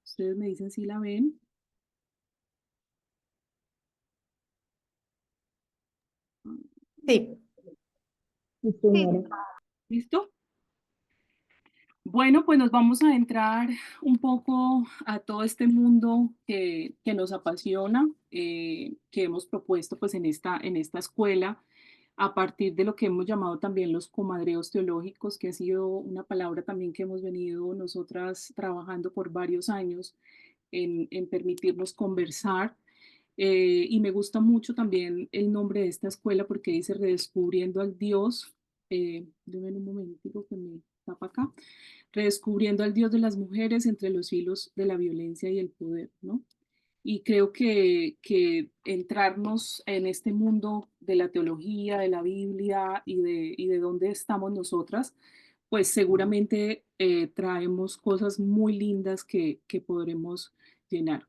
Ustedes me dicen si la ven. Sí. Sí, señora. ¿Listo? Bueno, pues nos vamos a entrar un poco a todo este mundo que nos apasiona, que hemos propuesto pues en esta escuela, a partir de lo que hemos llamado también los comadreos teológicos, que ha sido una palabra también que hemos venido nosotras trabajando por varios años en permitirnos conversar. Y me gusta mucho también el nombre de esta escuela porque dice Redescubriendo al Dios. Denme un momentico que me tapa acá. Redescubriendo al Dios de las mujeres entre los hilos de la violencia y el poder, ¿no? Y creo que entrarnos en este mundo de la teología, de la Biblia y de dónde estamos nosotras, pues seguramente traemos cosas muy lindas que podremos llenar.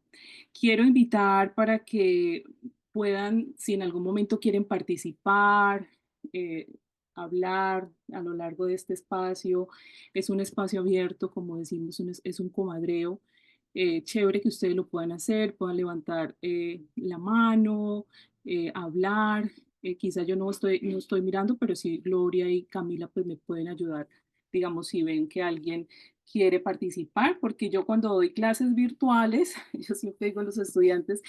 Quiero invitar para que puedan, si en algún momento quieren participar, eh, hablar a lo largo de este espacio, es un espacio abierto, como decimos, es un comadreo. Chévere que ustedes lo puedan hacer, puedan levantar la mano, hablar. Quizá yo no estoy mirando, pero sí Gloria y Camila pues me pueden ayudar, digamos, si ven que alguien quiere participar, porque yo cuando doy clases virtuales, yo siempre digo a los estudiantes,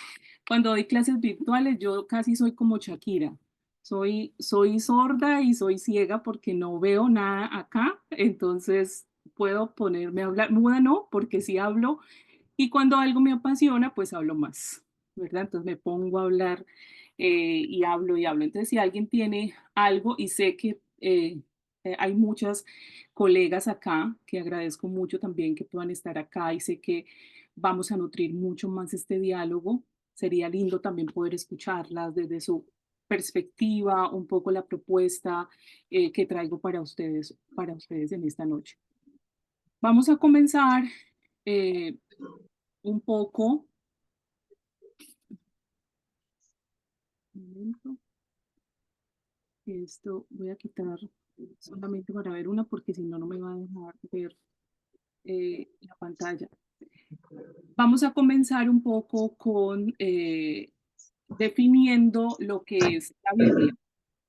cuando doy clases virtuales, yo casi soy como Shakira. Soy sorda y soy ciega porque no veo nada acá, entonces puedo ponerme a hablar, muda no, porque sí hablo, y cuando algo me apasiona, pues hablo más, ¿verdad? Entonces me pongo a hablar y hablo y hablo. Entonces, si alguien tiene algo y sé que hay muchas colegas acá que agradezco mucho también que puedan estar acá y sé que vamos a nutrir mucho más este diálogo. Sería lindo también poder escucharlas desde su perspectiva, un poco la propuesta que traigo para ustedes en esta noche. Vamos a comenzar eh, un poco. Un momento. Esto voy a quitar solamente para ver una porque si no, no me va a dejar ver la pantalla. Vamos a comenzar un poco con definiendo lo que es la Biblia.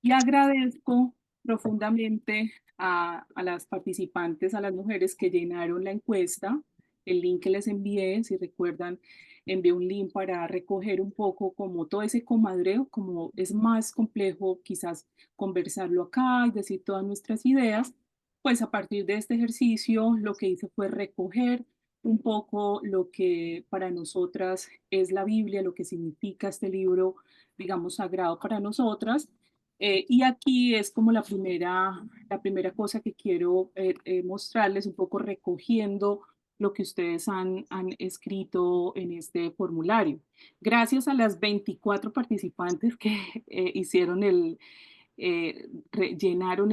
Y agradezco profundamente a las participantes, a las mujeres que llenaron la encuesta, el link que les envié, si recuerdan, envié un link para recoger un poco como todo ese comadreo, como es más complejo quizás conversarlo acá y decir todas nuestras ideas, pues a partir de este ejercicio lo que hice fue recoger un poco lo que para nosotras es la Biblia, lo que significa este libro, digamos, sagrado para nosotras. Y aquí es como la primera cosa que quiero mostrarles, un poco recogiendo lo que ustedes han escrito en este formulario. Gracias a las 24 participantes que hicieron llenaron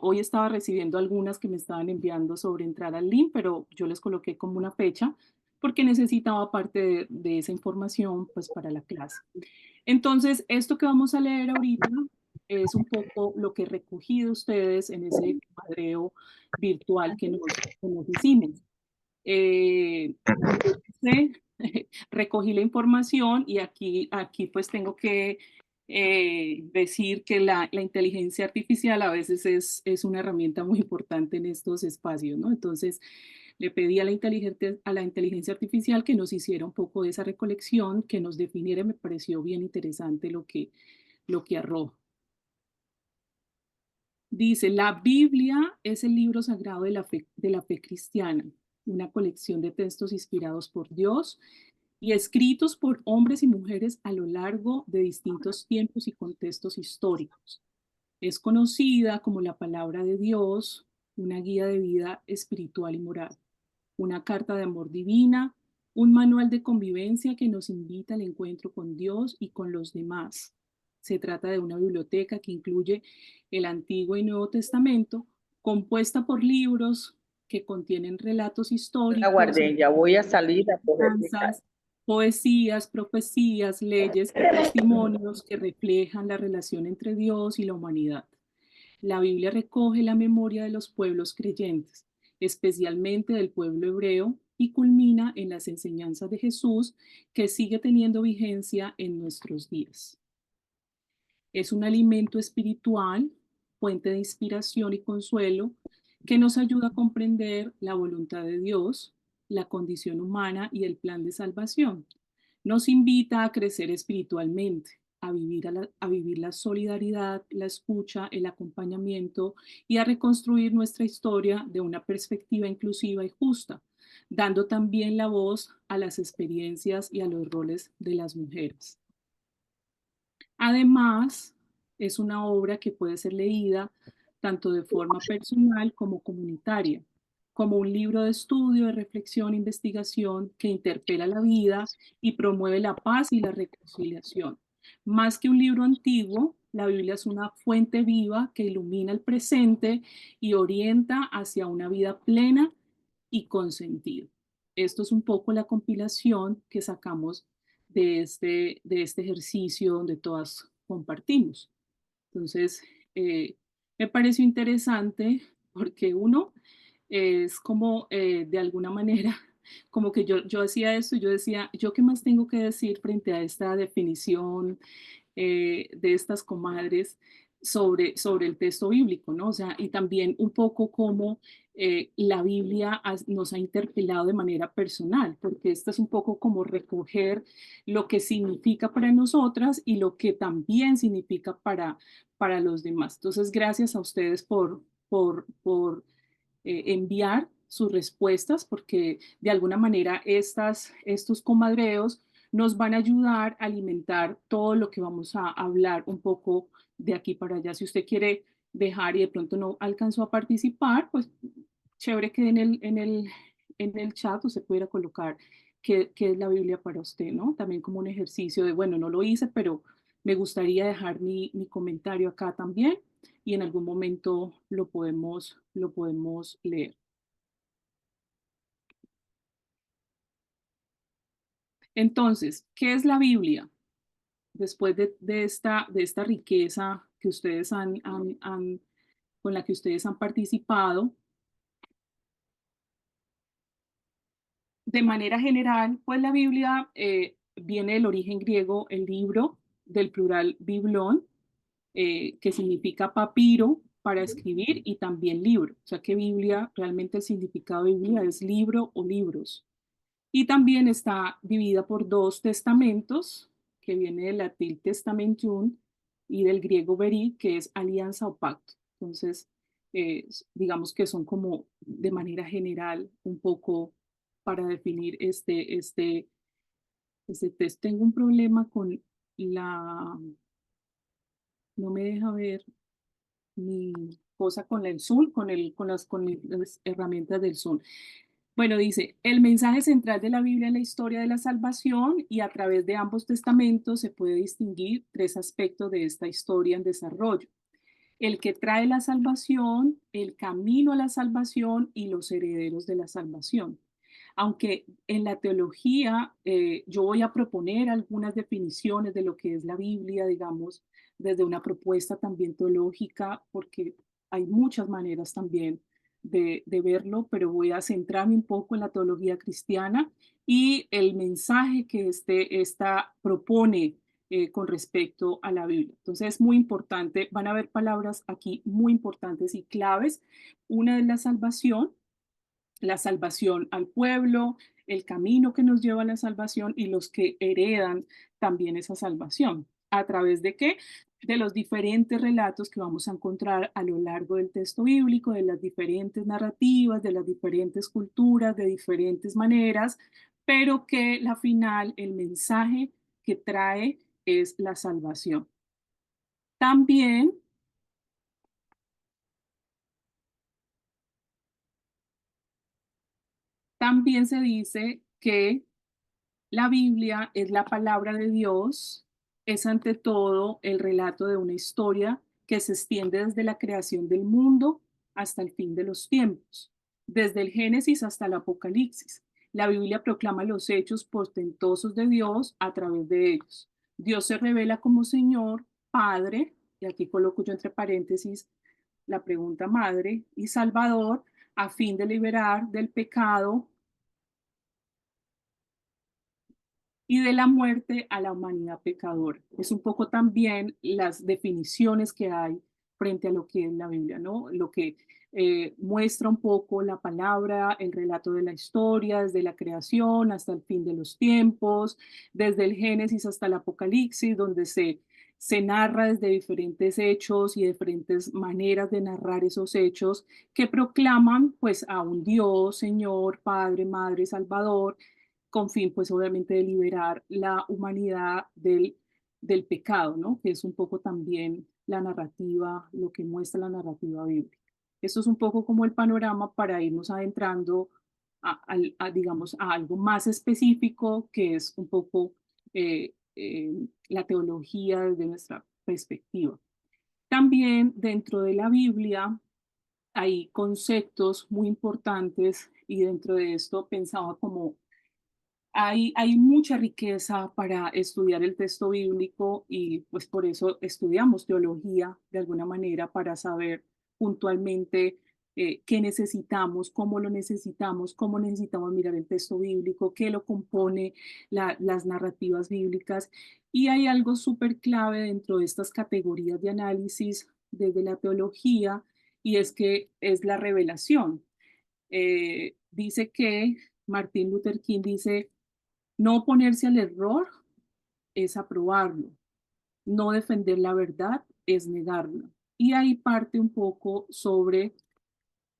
hoy estaba recibiendo algunas que me estaban enviando sobre entrar al link, pero yo les coloqué como una fecha porque necesitaba parte de esa información pues para la clase. Entonces, esto que vamos a leer ahorita es un poco lo que recogí de ustedes en ese cuadreo virtual que nos hicimos. Como les dice, recogí la información y aquí pues tengo que decir que la inteligencia artificial a veces es una herramienta muy importante en estos espacios, ¿no? Entonces, le pedí a la inteligencia artificial que nos hiciera un poco de esa recolección, que nos definiera, me pareció bien interesante lo que arroja. Dice, la Biblia es el libro sagrado de la fe cristiana, una colección de textos inspirados por Dios y escritos por hombres y mujeres a lo largo de distintos tiempos y contextos históricos. Es conocida como la palabra de Dios, una guía de vida espiritual y moral, una carta de amor divina, un manual de convivencia que nos invita al encuentro con Dios y con los demás. Se trata de una biblioteca que incluye el Antiguo y Nuevo Testamento, compuesta por libros que contienen relatos históricos, Aguarden, ya voy a salir a coger mi danzas, casa. Poesías, profecías, leyes y testimonios que reflejan la relación entre Dios y la humanidad. La Biblia recoge la memoria de los pueblos creyentes, especialmente del pueblo hebreo, y culmina en las enseñanzas de Jesús, que sigue teniendo vigencia en nuestros días. Es un alimento espiritual, fuente de inspiración y consuelo, que nos ayuda a comprender la voluntad de Dios, la condición humana y el plan de salvación. Nos invita a crecer espiritualmente, a vivir la solidaridad, la escucha, el acompañamiento y a reconstruir nuestra historia de una perspectiva inclusiva y justa, dando también la voz a las experiencias y a los roles de las mujeres. Además, es una obra que puede ser leída tanto de forma personal como comunitaria, como un libro de estudio, de reflexión e investigación que interpela la vida y promueve la paz y la reconciliación. Más que un libro antiguo, la Biblia es una fuente viva que ilumina el presente y orienta hacia una vida plena y con sentido. Esto es un poco la compilación que sacamos de este ejercicio donde todas compartimos. Entonces, me pareció interesante porque uno es como de alguna manera, como que yo hacía esto y yo decía, ¿yo qué más tengo que decir frente a esta definición de estas comadres sobre el texto bíblico, ¿no? O sea, y también un poco cómo la Biblia nos ha interpelado de manera personal, porque esto es un poco como recoger lo que significa para nosotras y lo que también significa para los demás. Entonces, gracias a ustedes por enviar sus respuestas, porque de alguna manera estos comadreos nos van a ayudar a alimentar todo lo que vamos a hablar un poco de aquí para allá. Si usted quiere dejar y de pronto no alcanzó a participar, pues chévere que en el chat usted pudiera colocar qué es la Biblia para usted, ¿no? También como un ejercicio de, bueno, no lo hice, pero me gustaría dejar mi comentario acá también y en algún momento lo podemos leer. Entonces, ¿qué es la Biblia? Después de esta riqueza que ustedes con la que ustedes han participado, de manera general, pues la Biblia viene del origen griego, el libro, del plural biblón, que significa papiro para escribir y también libro. O sea que Biblia, realmente el significado de Biblia es libro o libros. Y también está dividida por dos testamentos, que viene del latín testamentum y del griego veri, que es alianza o pacto. Entonces, digamos que son como de manera general un poco para definir este test. Tengo un problema con la, no me deja ver mi cosa con el Zoom, con las herramientas del Zoom. Bueno, dice, el mensaje central de la Biblia es la historia de la salvación y a través de ambos testamentos se puede distinguir tres aspectos de esta historia en desarrollo. El que trae la salvación, el camino a la salvación y los herederos de la salvación. Aunque en la teología yo voy a proponer algunas definiciones de lo que es la Biblia, digamos, desde una propuesta también teológica, porque hay muchas maneras también de verlo, pero voy a centrarme un poco en la teología cristiana y el mensaje que esta propone con respecto a la Biblia. Entonces es muy importante, van a haber palabras aquí muy importantes y claves. Una es la salvación al pueblo, el camino que nos lleva a la salvación y los que heredan también esa salvación. ¿A través de qué? De los diferentes relatos que vamos a encontrar a lo largo del texto bíblico, de las diferentes narrativas, de las diferentes culturas, de diferentes maneras, pero que la final, el mensaje que trae es la salvación. También, también se dice que la Biblia es la palabra de Dios, es ante todo el relato de una historia que se extiende desde la creación del mundo hasta el fin de los tiempos, desde el Génesis hasta el Apocalipsis. La Biblia proclama los hechos portentosos de Dios a través de ellos. Dios se revela como Señor, Padre, y aquí coloco yo entre paréntesis la pregunta madre, y Salvador, a fin de liberar del pecado y de la muerte a la humanidad pecadora. Es un poco también las definiciones que hay frente a lo que es la Biblia, ¿no? Lo que muestra un poco la palabra, el relato de la historia, desde la creación hasta el fin de los tiempos, desde el Génesis hasta el Apocalipsis, donde se narra desde diferentes hechos y diferentes maneras de narrar esos hechos que proclaman pues a un Dios, Señor, Padre, Madre, Salvador, con fin, pues obviamente, de liberar la humanidad del pecado, ¿no? Que es un poco también la narrativa, lo que muestra la narrativa bíblica. Esto es un poco como el panorama para irnos adentrando digamos, a algo más específico, que es un poco la teología desde nuestra perspectiva. También dentro de la Biblia hay conceptos muy importantes y dentro de esto pensaba como hay mucha riqueza para estudiar el texto bíblico y pues por eso estudiamos teología de alguna manera para saber puntualmente qué necesitamos, cómo necesitamos mirar el texto bíblico, qué lo compone las narrativas bíblicas. Y hay algo súper clave dentro de estas categorías de análisis desde la teología y es que es la revelación. Dice que Martin Luther King dice, no oponerse al error es aprobarlo, no defender la verdad es negarlo. Y ahí parte un poco sobre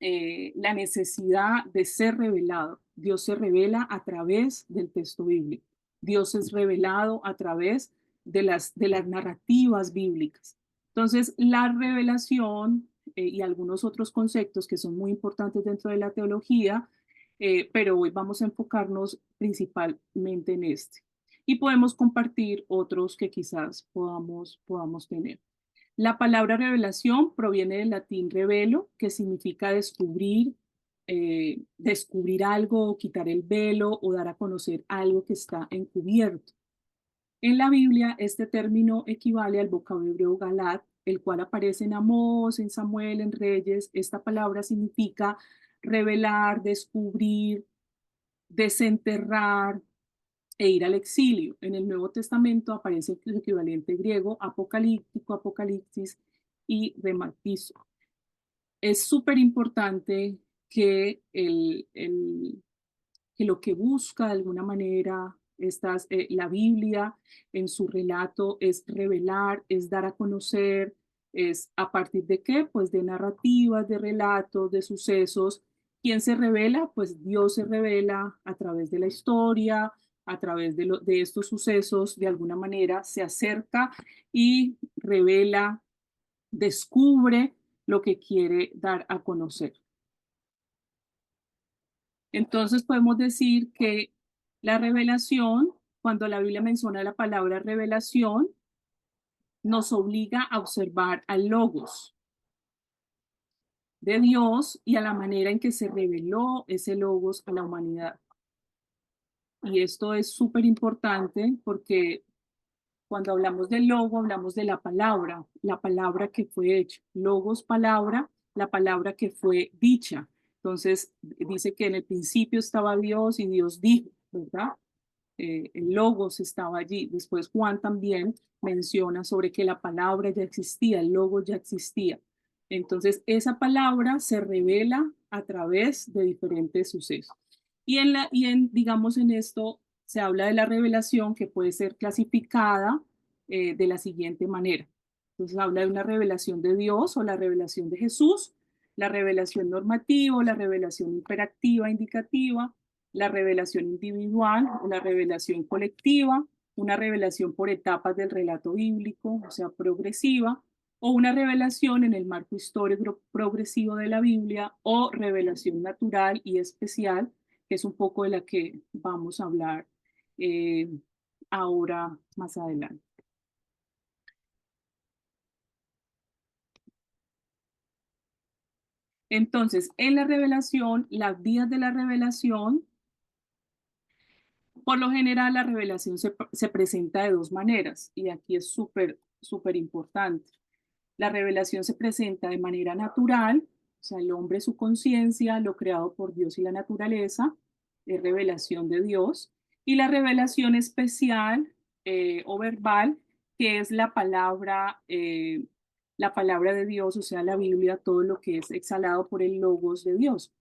la necesidad de ser revelado. Dios se revela a través del texto bíblico. Dios es revelado a través de las narrativas bíblicas. Entonces, la revelación y algunos otros conceptos que son muy importantes dentro de la teología, pero hoy vamos a enfocarnos principalmente en este. Y podemos compartir otros que quizás podamos tener. La palabra revelación proviene del latín revelo, que significa descubrir, descubrir algo o quitar el velo o dar a conocer algo que está encubierto. En la Biblia, este término equivale al vocablo hebreo galat, el cual aparece en Amós, en Samuel, en Reyes. Esta palabra significa revelar, descubrir, desenterrar, e ir al exilio. En el Nuevo Testamento aparece el equivalente griego apocalíptico, apocalipsis y rematizo. Es súper importante que que lo que busca de alguna manera la Biblia en su relato es revelar, es dar a conocer, es a partir de qué, pues de narrativas, de relatos, de sucesos. ¿Quién se revela? Pues Dios se revela a través de la historia, a través de estos sucesos, de alguna manera se acerca y revela, descubre lo que quiere dar a conocer. Entonces podemos decir que la revelación, cuando la Biblia menciona la palabra revelación, nos obliga a observar al logos de Dios y a la manera en que se reveló ese logos a la humanidad. Y esto es súper importante porque cuando hablamos del logo, hablamos de la palabra que fue hecha. Logos, palabra, la palabra que fue dicha. Entonces, dice que en el principio estaba Dios y Dios dijo, ¿verdad? El logos estaba allí. Después Juan también menciona sobre que la palabra ya existía, el logos ya existía. Entonces, esa palabra se revela a través de diferentes sucesos. Digamos, en esto se habla de la revelación que puede ser clasificada de la siguiente manera. Entonces, habla de una revelación de Dios o la revelación de Jesús, la revelación normativa, la revelación imperativa, indicativa, la revelación individual o la revelación colectiva, una revelación por etapas del relato bíblico, o sea, progresiva, o una revelación en el marco histórico progresivo de la Biblia, o revelación natural y especial, que es un poco de la que vamos a hablar eh, ahora más adelante. Entonces, en la revelación, las vías de la revelación Por lo general, la revelación se presenta de dos maneras y aquí es súper importante. La revelación se presenta de manera natural, o sea, el hombre, su conciencia, lo creado por Dios y la naturaleza, es revelación de Dios. Y la revelación especial o verbal, que es la palabra de Dios, o sea, la Biblia, todo lo que es exhalado por el logos de Dios,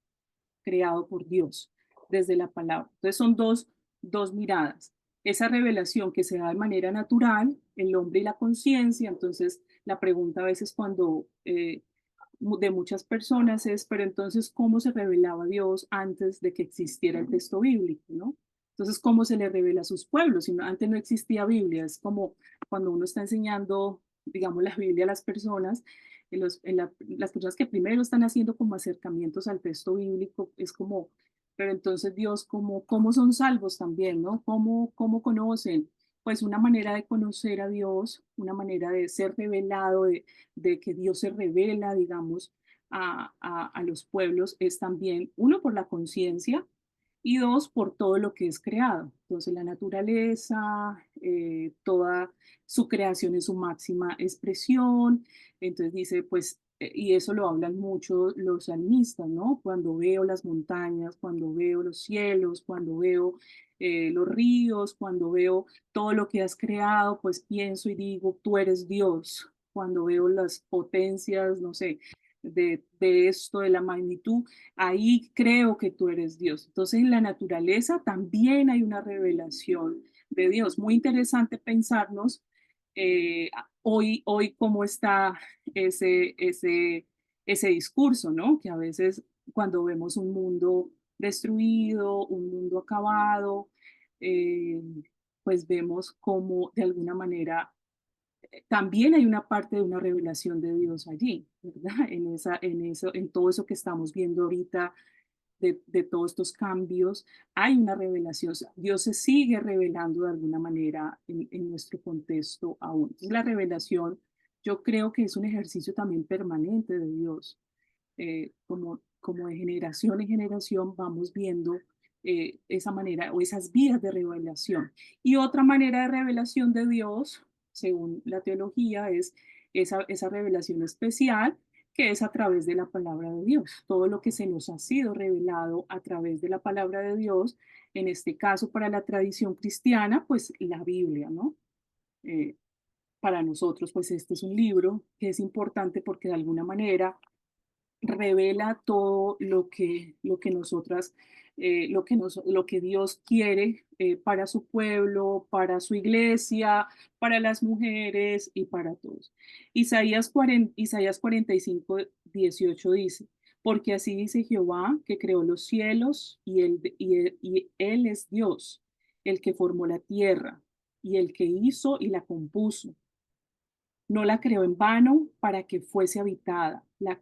creado por Dios desde la palabra. Entonces son dos miradas. Esa revelación que se da de manera natural, el hombre y la conciencia. Entonces la pregunta a veces cuando de muchas personas es, pero entonces, ¿cómo se revelaba Dios antes de que existiera el texto bíblico, no? Entonces, ¿cómo se le revela a sus pueblos? Si no, antes no existía Biblia, es como cuando uno está enseñando, digamos, la Biblia a las personas, las personas que primero están haciendo como acercamientos al texto bíblico, es como, pero entonces Dios, ¿cómo son salvos también, no? ¿Cómo conocen? Pues una manera de conocer a Dios, una manera de ser revelado, de que Dios se revela, digamos, a los pueblos, es también, uno, por la conciencia, y dos, por todo lo que es creado. Entonces, la naturaleza, toda su creación en su máxima expresión. Entonces dice, pues, y eso lo hablan mucho los salmistas, ¿no? Cuando veo las montañas, cuando veo los cielos, cuando veo los ríos, cuando veo todo lo que has creado, pues pienso y digo, tú eres Dios. Cuando veo las potencias, no sé, de esto, de la magnitud, ahí creo que tú eres Dios. Entonces, en la naturaleza también hay una revelación de Dios. Muy interesante pensarnos hoy cómo está ese discurso, ¿no? Que a veces cuando vemos un mundo destruido, un mundo acabado, eh, pues vemos cómo de alguna manera también hay una parte de una revelación de Dios allí, ¿verdad? En todo eso que estamos viendo ahorita, de todos estos cambios, hay una revelación. O sea, Dios se sigue revelando de alguna manera en nuestro contexto aún. La revelación, yo creo que es un ejercicio también permanente de Dios. Como de generación en generación vamos viendo esa manera o esas vías de revelación. Y otra manera de revelación de Dios, según la teología, es esa revelación especial que es a través de la palabra de Dios. Todo lo que se nos ha sido revelado a través de la palabra de Dios, en este caso para la tradición cristiana, pues la Biblia, ¿no? Eh, para nosotros, pues este es un libro que es importante porque de alguna manera revela todo lo que nosotras, lo que Dios quiere para su pueblo, para su iglesia, para las mujeres y para todos. Isaías 45:18 dice, porque así dice Jehová, que creó los cielos y él es Dios, el que formó la tierra y el que hizo y la compuso. No la creó en vano para que fuese habitada la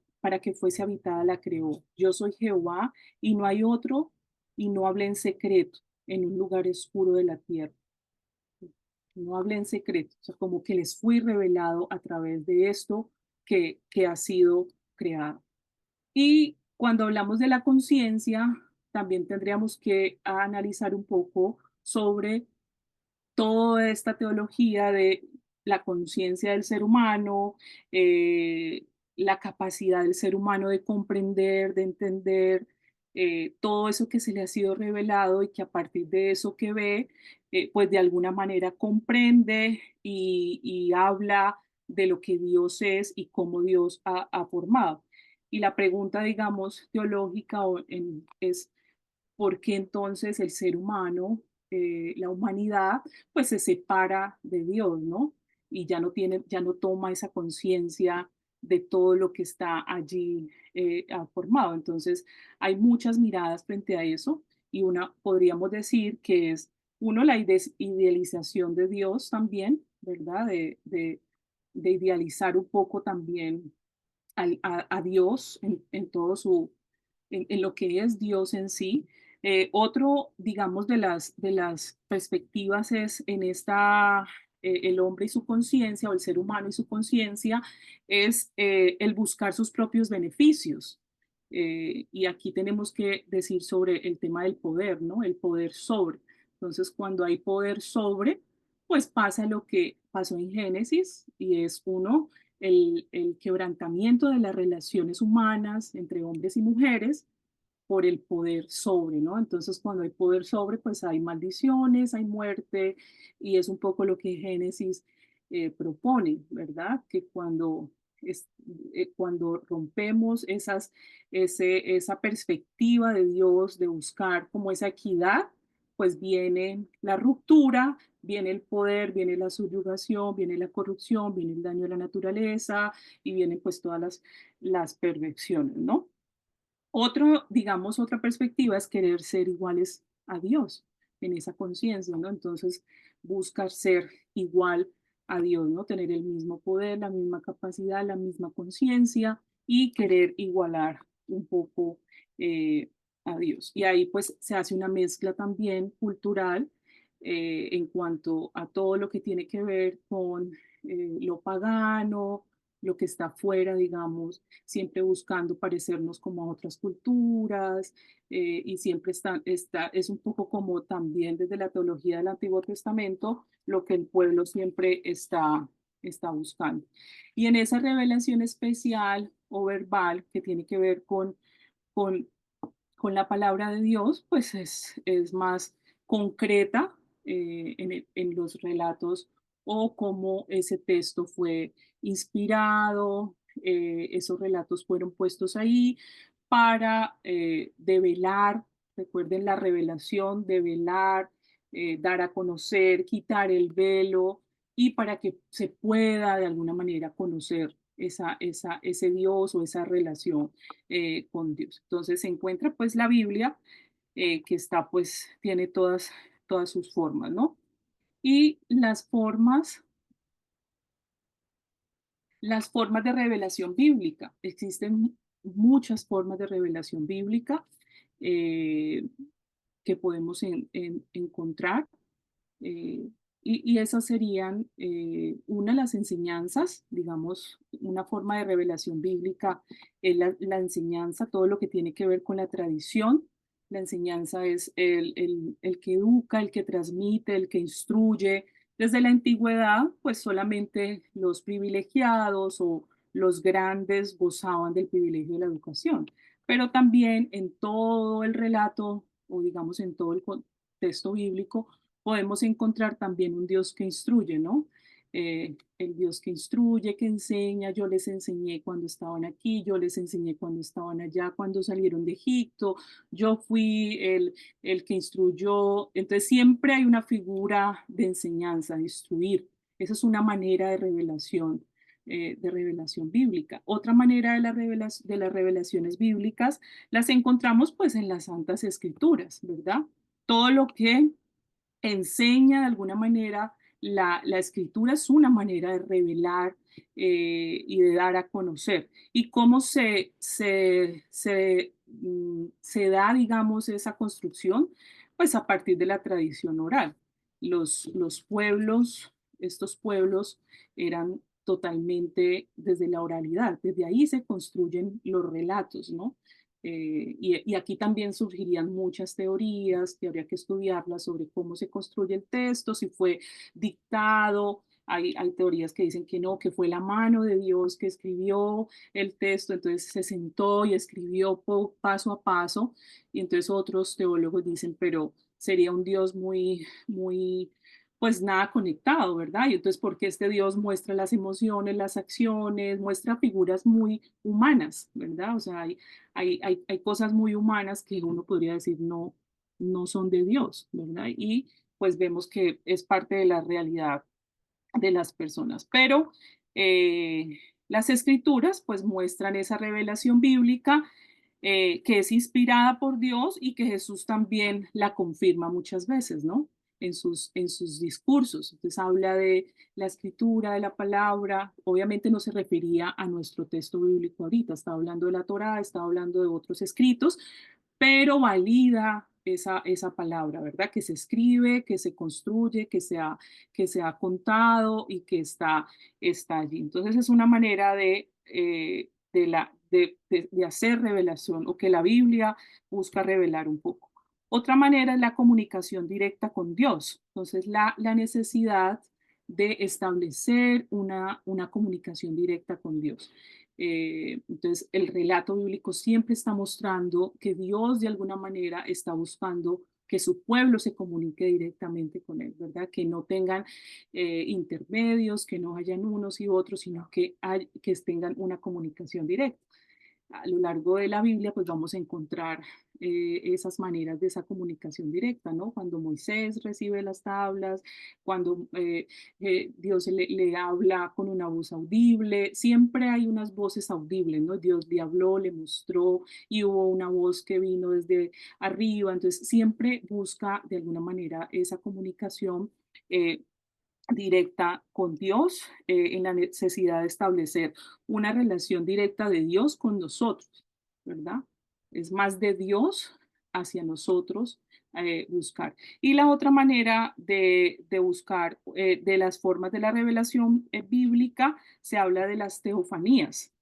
creó. Yo soy Jehová y no hay otro, y no hablé en secreto en un lugar oscuro de la tierra. No hablé en secreto, o sea, como que les fui revelado a través de esto que ha sido creado. Y cuando hablamos de la conciencia, también tendríamos que analizar un poco sobre toda esta teología de la conciencia del ser humano, la capacidad del ser humano de comprender, de entender todo eso que se le ha sido revelado y que a partir de eso que ve, pues de alguna manera comprende y habla de lo que Dios es y cómo Dios ha formado. Y la pregunta, digamos, teológica es, ¿por qué entonces el ser humano, la humanidad, pues se separa de Dios, ¿no? Y ya no toma esa conciencia de todo lo que está allí formado. Entonces, hay muchas miradas frente a eso y una podríamos decir que es, uno, la idealización de Dios también, ¿verdad? De idealizar un poco también a Dios en todo en lo que es Dios en sí. Otro, digamos, de las perspectivas es en el hombre y su conciencia, o el ser humano y su conciencia, es el buscar sus propios beneficios. Y aquí tenemos que decir sobre el tema del poder, ¿no? El poder sobre. Entonces, cuando hay poder sobre, pues pasa lo que pasó en Génesis y es uno, el quebrantamiento de las relaciones humanas entre hombres y mujeres por el poder sobre, ¿no? Entonces, cuando hay poder sobre, pues hay maldiciones, hay muerte, y es un poco lo que Génesis propone, ¿verdad? Que es, cuando rompemos esa perspectiva de Dios, de buscar como esa equidad, pues viene la ruptura, viene el poder, viene la subyugación, viene la corrupción, viene el daño a la naturaleza y vienen pues todas las perversiones, ¿no? Digamos, otra perspectiva es querer ser iguales a Dios en esa conciencia, ¿no? Entonces, buscar ser igual a Dios, ¿no? Tener el mismo poder, la misma capacidad, la misma conciencia y querer igualar un poco eh, a Dios. Y ahí pues se hace una mezcla también cultural en cuanto a todo lo que tiene que ver con lo pagano, lo que está fuera, digamos, siempre buscando parecernos como a otras culturas y siempre es un poco como también desde la teología del Antiguo Testamento lo que el pueblo siempre está buscando. Y en esa revelación especial o verbal que tiene que ver con con la palabra de Dios, pues es más concreta en los relatos o cómo ese texto fue inspirado, esos relatos fueron puestos ahí para develar, recuerden la revelación, develar, dar a conocer, quitar el velo y para que se pueda de alguna manera conocer ese Dios o esa relación con Dios. Entonces se encuentra pues la Biblia que está pues tiene todas sus formas, ¿no? Y las formas de revelación bíblica. Existen muchas formas de revelación bíblica eh, que podemos encontrar. Eh, y esas serían una, las enseñanzas, digamos, una forma de revelación bíblica es la enseñanza, todo lo que tiene que ver con la tradición. La enseñanza es el que educa, el que transmite, el que instruye. Desde la antigüedad, pues solamente los privilegiados o los grandes gozaban del privilegio de la educación, pero también en todo el relato o digamos en todo el contexto bíblico podemos encontrar también un Dios que instruye, ¿no? El Dios que instruye, que enseña, yo les enseñé cuando estaban aquí, yo les enseñé cuando estaban allá, cuando salieron de Egipto, yo fui el que instruyó, entonces siempre hay una figura de enseñanza, de instruir, esa es una manera de revelación bíblica. Otra manera de las revelaciones bíblicas las encontramos pues en las Santas Escrituras, ¿verdad? Todo lo que enseña de alguna manera, la escritura es una manera de revelar y de dar a conocer. Y cómo se da, digamos, esa construcción, pues a partir de la tradición oral. Los pueblos, estos pueblos eran totalmente desde la oralidad, desde ahí se construyen los relatos, ¿no? Y aquí también surgirían muchas teorías que habría que estudiarlas sobre cómo se construye el texto, si fue dictado. Hay teorías que dicen que no, que fue la mano de Dios que escribió el texto, entonces se sentó y escribió paso a paso, y entonces otros teólogos dicen, pero sería un Dios muy, pues nada conectado, ¿verdad? Y entonces, ¿por qué este Dios muestra las emociones, las acciones, muestra figuras muy humanas, ¿verdad? O sea, hay cosas muy humanas que uno podría decir no son de Dios, ¿verdad? Y pues vemos que es parte de la realidad de las personas. Pero las escrituras pues muestran esa revelación bíblica que es inspirada por Dios y que Jesús también la confirma muchas veces, ¿no? En sus discursos. Entonces habla de la escritura, de la palabra. Obviamente no se refería a nuestro texto bíblico ahorita, está hablando de la Torá, está hablando de otros escritos, pero valida esa palabra, ¿verdad? Que se escribe, que se construye, que se ha contado y que está allí. Entonces es una manera de hacer revelación o que la Biblia busca revelar un poco. Otra manera es la comunicación directa con Dios. Entonces, la necesidad de establecer una comunicación directa con Dios. Entonces, el relato bíblico siempre está mostrando que Dios de alguna manera está buscando que su pueblo se comunique directamente con él, ¿verdad? Que no tengan intermedios, que no hayan unos y otros, sino que tengan una comunicación directa. A lo largo de la Biblia, pues vamos a encontrar esas maneras de esa comunicación directa, ¿no? Cuando Moisés recibe las tablas, cuando Dios le habla con una voz audible, siempre hay unas voces audibles, ¿no? Dios le habló, le mostró y hubo una voz que vino desde arriba, entonces siempre busca de alguna manera esa comunicación. Eh, Directa con Dios, en la necesidad de establecer una relación directa de Dios con nosotros, ¿verdad? Es más de Dios hacia nosotros buscar. Y la otra manera de buscar de las formas de la revelación bíblica, se habla de las teofanías.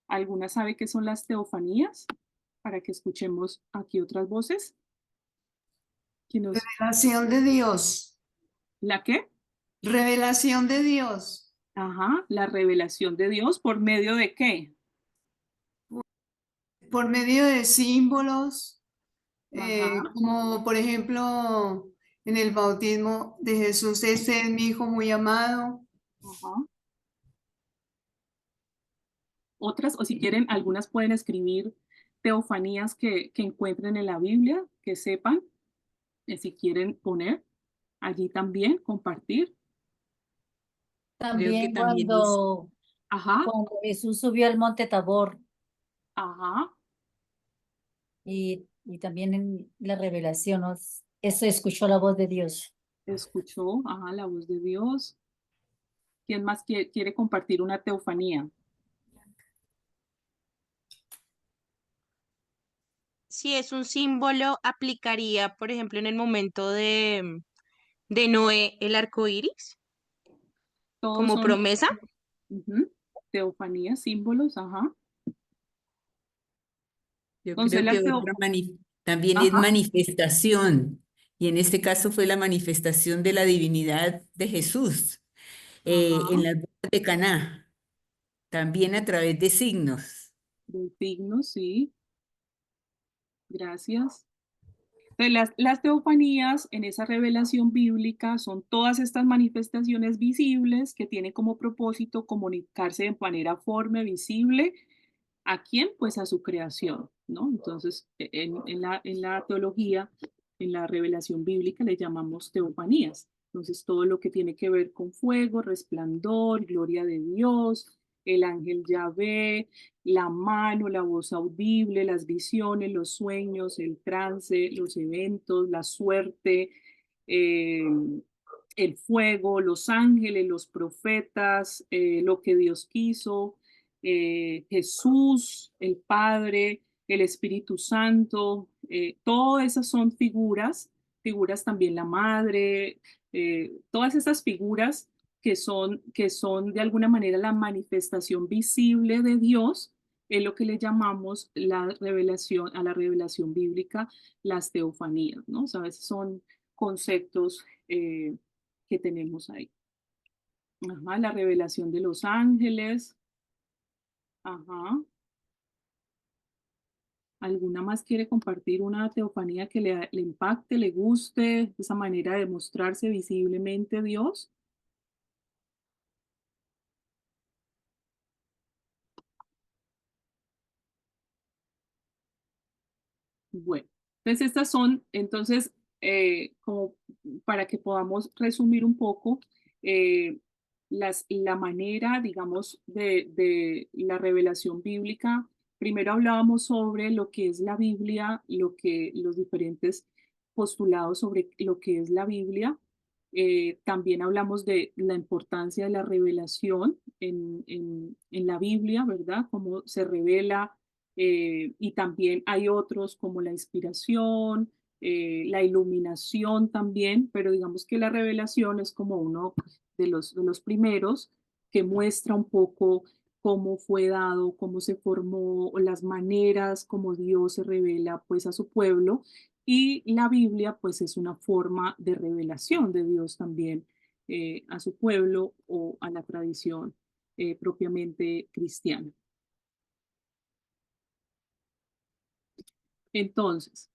¿Alguna sabe qué son las teofanías? Para que escuchemos aquí otras voces. Revelación de Dios. ¿La qué? Revelación de Dios. Ajá, la revelación de Dios por medio de qué. Por medio de símbolos, Ajá, como por ejemplo en el bautismo de Jesús, este es mi hijo muy amado. ajá. Otras, o si quieren, algunas pueden escribir teofanías que encuentren en la Biblia, que sepan, si quieren poner allí también, compartir. Creo que También también es, Ajá, cuando Jesús subió al monte Tabor ajá, y también en la revelación, ¿no? Eso escuchó la voz de Dios. escuchó, ajá, la voz de Dios. ¿Quién más quiere compartir una teofanía? si es un símbolo, aplicaría, por ejemplo, en el momento de Noé, el arco iris, Todos como son promesa. ujú, teofanías, símbolos, ajá. Yo Entonces creo que las también es ajá, manifestación, y en este caso fue la manifestación de la divinidad de Jesús en ajá, las bodas de Caná, también a través de signos. de signos, sí, gracias. Entonces, las teofanías en esa revelación bíblica son todas estas manifestaciones visibles que tienen como propósito comunicarse de manera forma visible. ¿A quién? Pues a su creación, ¿no? Entonces, en la teología, en la revelación bíblica, le llamamos teofanías. Entonces, todo lo que tiene que ver con fuego, resplandor, gloria de Dios, el ángel Yahvé, la mano, la voz audible, las visiones, los sueños, el trance, los eventos, la suerte, eh, el fuego, los ángeles, los profetas, lo que Dios quiso, Jesús, el Padre, el Espíritu Santo, todas esas son figuras también la Madre, todas esas figuras que son de alguna manera la manifestación visible de Dios, es lo que le llamamos a la revelación bíblica, las teofanías, ¿no? O sea, a veces son conceptos que tenemos ahí. Ajá, la revelación de los ángeles. Ajá. ¿Alguna más quiere compartir una teofanía que le impacte, le guste, esa manera de mostrarse visiblemente Dios? Bueno, entonces estas son, entonces, como para que podamos resumir un poco, eh, la manera, digamos, de la revelación bíblica. Primero hablábamos sobre lo que es la Biblia, los diferentes postulados sobre lo que es la Biblia. También hablamos de la importancia de la revelación en la Biblia, ¿verdad? Cómo se revela y también hay otros como la inspiración, la iluminación también, pero digamos que la revelación es como uno de los primeros que muestra un poco cómo fue dado, cómo se formó, las maneras como Dios se revela pues a su pueblo Y la Biblia, pues, es una forma de revelación de Dios también a su pueblo o a la tradición propiamente cristiana. Entonces,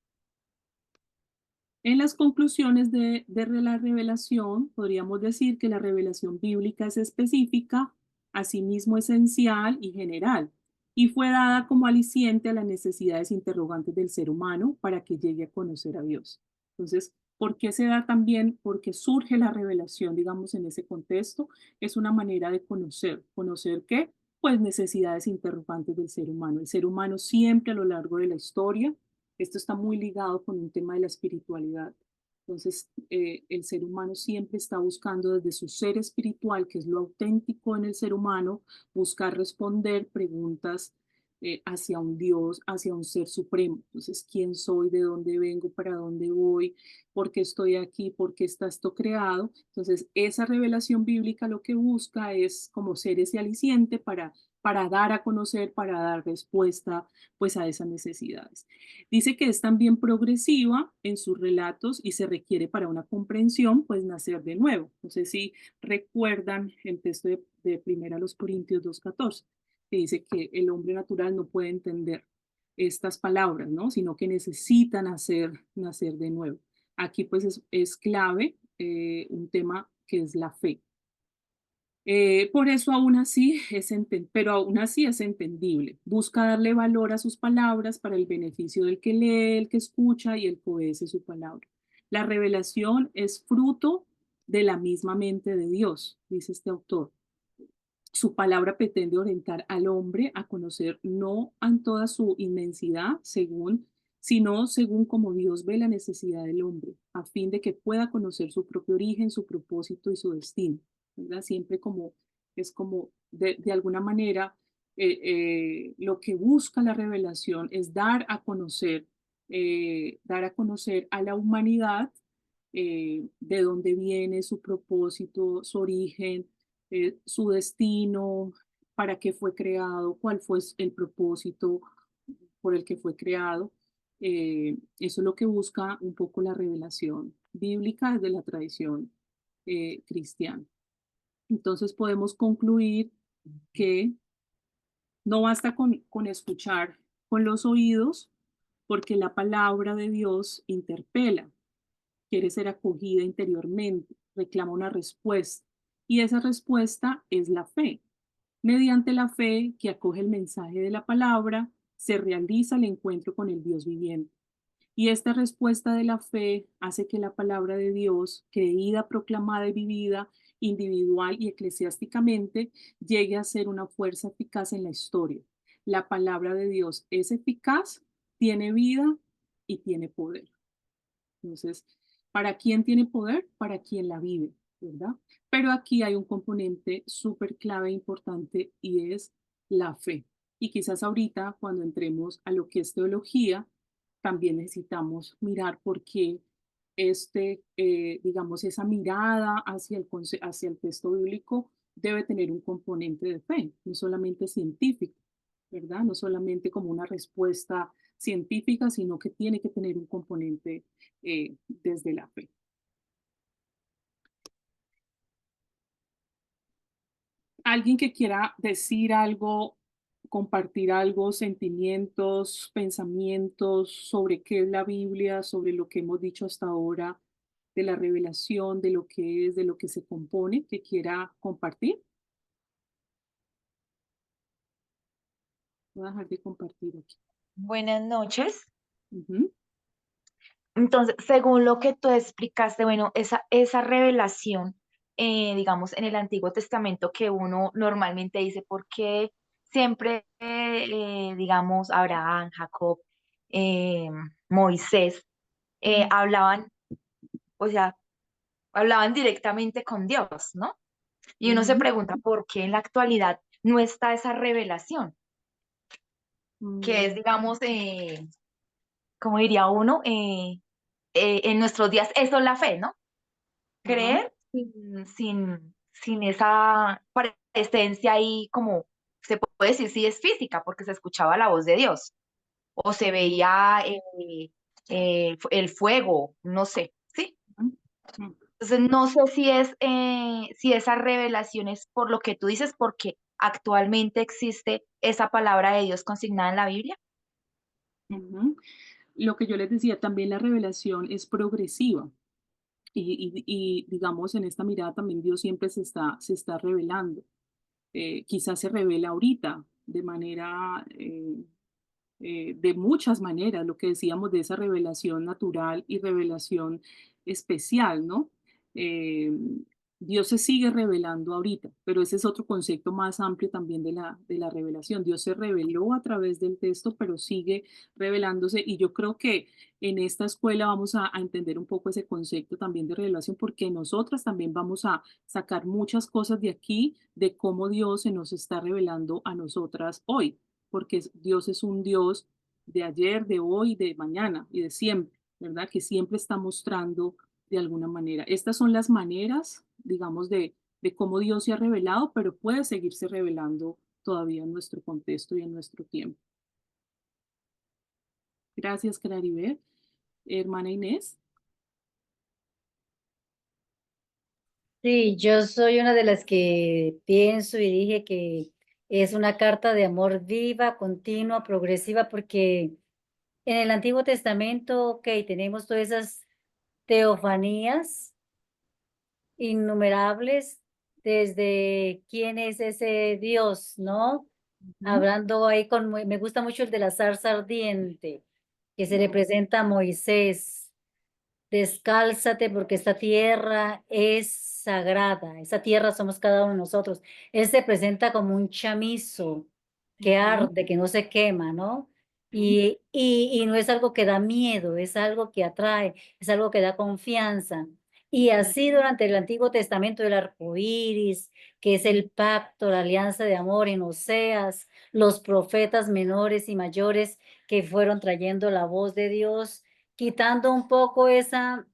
en las conclusiones de la revelación, podríamos decir que la revelación bíblica es específica, asimismo esencial y general, y fue dada como aliciente a las necesidades interrogantes del ser humano para que llegue a conocer a Dios. Entonces, ¿por qué se da también? Porque surge la revelación, digamos, en ese contexto, es una manera de conocer. ¿Conocer qué? Pues necesidades interrogantes del ser humano. El ser humano siempre a lo largo de la historia, esto está muy ligado con un tema de la espiritualidad. Entonces, el ser humano siempre está buscando desde su ser espiritual, que es lo auténtico en el ser humano, buscar responder preguntas hacia un Dios, hacia un ser supremo. Entonces, ¿quién soy? ¿De dónde vengo? ¿Para dónde voy? ¿Por qué estoy aquí? ¿Por qué está esto creado? Entonces, esa revelación bíblica lo que busca es como ser ese aliciente para dar a conocer, para dar respuesta pues a esas necesidades. Dice que es también progresiva en sus relatos y se requiere para una comprensión, pues nacer de nuevo. No sé si recuerdan el texto de 1 Corintios 2:14, que dice que el hombre natural no puede entender estas palabras, ¿no? Sino que necesita nacer de nuevo. Aquí pues es clave un tema que es la fe. Por eso aún así pero aún así es entendible. Busca darle valor a sus palabras para el beneficio del que lee, el que escucha y el que obedece su palabra. La revelación es fruto de la misma mente de Dios, dice este autor. Su palabra pretende orientar al hombre a conocer no en toda su inmensidad, sino según como Dios ve la necesidad del hombre, a fin de que pueda conocer su propio origen, su propósito y su destino. ¿Verdad? Siempre es como de alguna manera lo que busca la revelación es dar a conocer a la humanidad de dónde viene su propósito, su origen, su destino, para qué fue creado, cuál fue el propósito por el que fue creado. Eso es lo que busca un poco la revelación bíblica desde la tradición cristiana. Entonces podemos concluir que no basta con escuchar con los oídos, porque la palabra de Dios interpela, quiere ser acogida interiormente, reclama una respuesta, y esa respuesta es la fe. Mediante la fe que acoge el mensaje de la palabra, se realiza el encuentro con el Dios viviente. Y esta respuesta de la fe hace que la palabra de Dios, creída, proclamada y vivida individual y eclesiásticamente, llegue a ser una fuerza eficaz en la historia. La palabra de Dios es eficaz, tiene vida y tiene poder. Entonces, ¿para quién tiene poder? Para quien la vive, ¿verdad? Pero aquí hay un componente súper clave e importante y es la fe. Y quizás ahorita, cuando entremos a lo que es teología, también necesitamos mirar por qué digamos, esa mirada hacia el texto bíblico debe tener un componente de fe, no solamente científico, ¿verdad? No solamente como una respuesta científica, sino que tiene que tener un componente desde la fe. Alguien que quiera decir algo, compartir algo, sentimientos, pensamientos sobre qué es la Biblia, sobre lo que hemos dicho hasta ahora, de la revelación, de lo que es, de lo que se compone, que quiera compartir. Voy a dejar de compartir aquí. Buenas noches. Ujú. Entonces, según lo que tú explicaste, bueno, esa revelación, digamos, en el Antiguo Testamento que uno normalmente dice, ¿por qué siempre, digamos, Abraham, Jacob, eh, Moisés, hablaban, o sea, hablaban directamente con Dios, ¿no? Y uno se Ujú. pregunta, ¿por qué en la actualidad no está esa revelación? Que es, digamos, como diría uno, en nuestros días, eso es la fe, ¿no? Ajá. Creer sin esa presencia ahí, como se puede decir, si es física, porque se escuchaba la voz de Dios, o se veía el fuego, no sé, ¿sí? Mm. Entonces, no sé si esa revelación es por lo que tú dices, porque actualmente existe esa palabra de Dios consignada en la Biblia. Ujú. Lo que yo les decía, también la revelación es progresiva y digamos en esta mirada también Dios siempre se está revelando. Quizás se revela ahorita de manera, de muchas maneras, lo que decíamos de esa revelación natural y revelación especial, ¿no? Eh, Dios se sigue revelando ahorita, pero ese es otro concepto más amplio también de la revelación. Dios se reveló a través del texto, pero sigue revelándose y yo creo que en esta escuela vamos a entender un poco ese concepto también de revelación porque nosotras también vamos a sacar muchas cosas de aquí, de cómo Dios se nos está revelando a nosotras hoy porque Dios es un Dios de ayer, de hoy, de mañana y de siempre, ¿verdad? Que siempre está mostrando de alguna manera. Estas son las maneras, digamos, de cómo Dios se ha revelado, pero puede seguirse revelando todavía en nuestro contexto y en nuestro tiempo. Gracias, Claribel. Hermana Inés. Sí, yo soy una de las que pienso y dije que es una carta de amor viva, continua, progresiva, porque en el Antiguo Testamento, ok, tenemos todas esas teofanías innumerables desde quién es ese Dios, ¿no? Ujú. Hablando ahí me gusta mucho el de la zarza ardiente, que se le No. presenta a Moisés. Descálzate porque esta tierra es sagrada, esa tierra somos cada uno de nosotros. Él se presenta como un chamizo que Ujú. arde, que no se quema, ¿no? Ujú. Y no es algo que da miedo, es algo que atrae, es algo que da confianza. Y así durante el Antiguo Testamento el arco iris, que es el pacto, la alianza de amor en Oseas, los profetas menores y mayores que fueron trayendo la voz de Dios, quitando un poco esa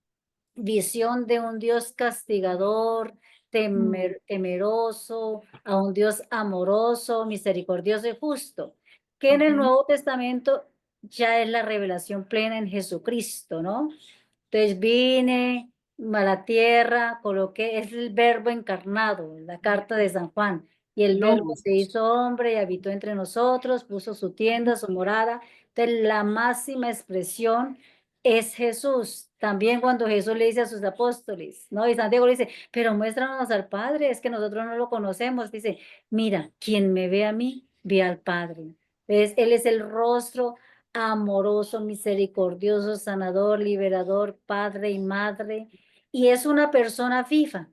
visión de un Dios castigador, Mm. temeroso, a un Dios amoroso, misericordioso y justo, que en el Ujú. Nuevo Testamento ya es la revelación plena en Jesucristo, ¿no? Entonces vine a la tierra, coloqué, es el verbo encarnado, la carta de San Juan, y el verbo Logos. se hizo hombre y habitó entre nosotros, puso su tienda, su morada. Entonces la máxima expresión es Jesús. También cuando Jesús le dice a sus apóstoles, ¿no? Y Santiago le dice, pero muéstranos al Padre, es que nosotros no lo conocemos. Dice, mira, quien me ve a mí, ve al Padre. Entonces, Él es el rostro amoroso, misericordioso, sanador, liberador, padre y madre, y es una persona viva.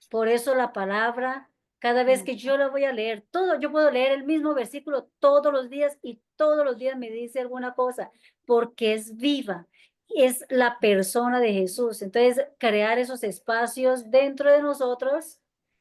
Por eso la palabra, cada vez que yo la voy a leer, yo puedo leer el mismo versículo todos los días y todos los días me dice alguna cosa, porque es viva, es la persona de Jesús. Entonces, crear esos espacios dentro de nosotros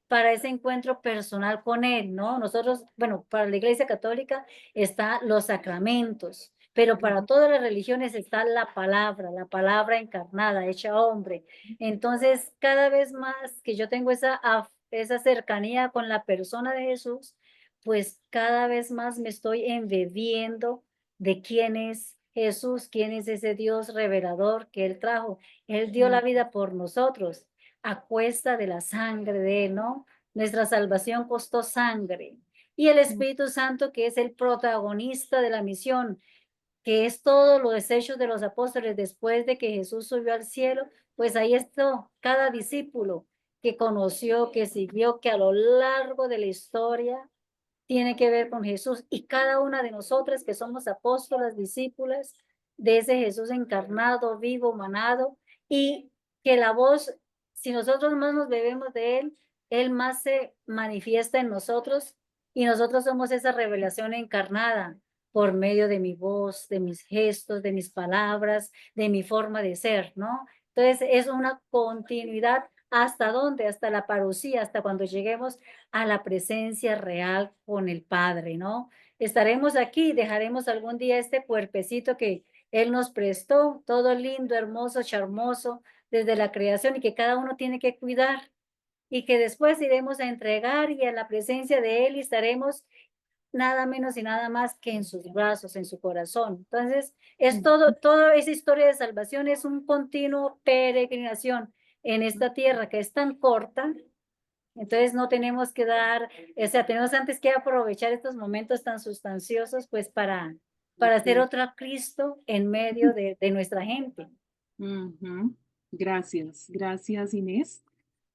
para ese encuentro personal con Él, ¿no? Nosotros, bueno, para la Iglesia Católica están los sacramentos, pero para todas las religiones está la palabra encarnada, hecha hombre. Entonces, cada vez más que yo tengo esa cercanía con la persona de Jesús, pues cada vez más me estoy embebiendo de quién es Jesús, quién es ese Dios revelador que Él trajo. Él dio la vida por nosotros a cuesta de la sangre de Él, ¿no? Nuestra salvación costó sangre. Y el Espíritu Santo, que es el protagonista de la misión, que es todo los desechos de los apóstoles después de que Jesús subió al cielo, pues ahí está cada discípulo que conoció, que siguió, que a lo largo de la historia tiene que ver con Jesús y cada una de nosotras que somos apóstolas, discípulas de ese Jesús encarnado, vivo, manado, y que la voz, si nosotros más nos bebemos de Él más se manifiesta en nosotros y nosotros somos esa revelación encarnada por medio de mi voz, de mis gestos, de mis palabras, de mi forma de ser, ¿no? Entonces es una continuidad. ¿Hasta dónde? Hasta la parucía, hasta cuando lleguemos a la presencia real con el Padre, ¿no? Estaremos aquí, dejaremos algún día este cuerpecito que Él nos prestó, todo lindo, hermoso, charmoso, desde la creación y que cada uno tiene que cuidar y que después iremos a entregar y a la presencia de Él y estaremos nada menos y nada más que en sus brazos, en su corazón. Entonces, es toda esa historia de salvación es un continuo peregrinación en esta tierra que es tan corta. Entonces no tenemos que dar, o sea, tenemos antes que aprovechar estos momentos tan sustanciosos, pues para hacer otro Cristo en medio de nuestra gente. Ujú. Gracias, gracias Inés.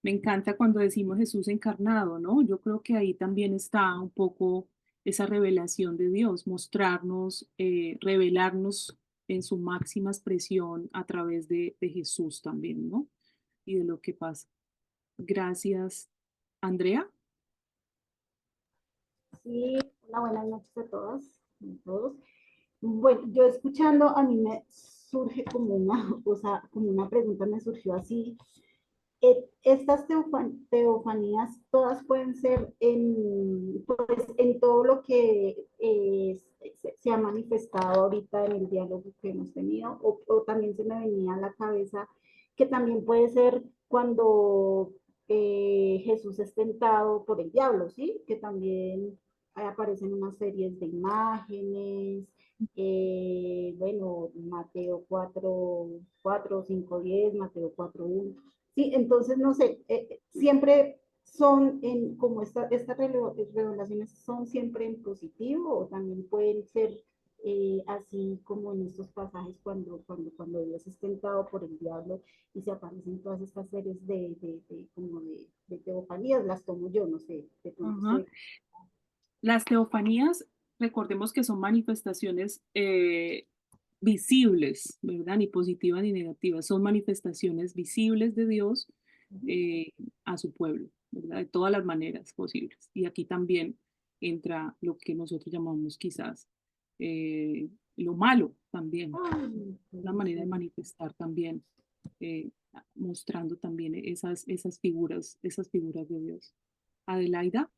Me encanta cuando decimos Jesús encarnado, ¿no? Yo creo que ahí también está un poco esa revelación de Dios, mostrarnos, revelarnos en su máxima expresión a través de Jesús también, ¿no? Y de lo que pasa. Gracias, Andrea. Sí, hola, buenas noches a todas y a todos. Bueno, yo escuchando, a mí me surge como una, o sea, como una pregunta me surgió así. Estas teofanías todas pueden ser en, pues, en todo lo que se ha manifestado ahorita en el diálogo que hemos tenido, o también se me venía a la cabeza que también puede ser cuando Jesús es tentado por el diablo, ¿sí? Que también aparecen unas series de imágenes, bueno, Mateo 4, 5, 10, Mateo 4, 1. Sí, entonces, no sé, siempre son como estas revelaciones son siempre en positivo o también pueden ser así como en estos pasajes cuando Dios es tentado por el diablo y se aparecen todas estas series como de teofanías, las tomo yo, no sé, de pronto Ajá. usted. Las teofanías, recordemos que son manifestaciones visibles, ¿verdad? Ni positivas ni negativas, son manifestaciones visibles de Dios eh, a su pueblo, ¿verdad? De todas las maneras posibles. Y aquí también entra lo que nosotros llamamos quizás lo malo también, Ay, una manera de manifestar también, eh, mostrando también esas figuras de Dios. Adelaida.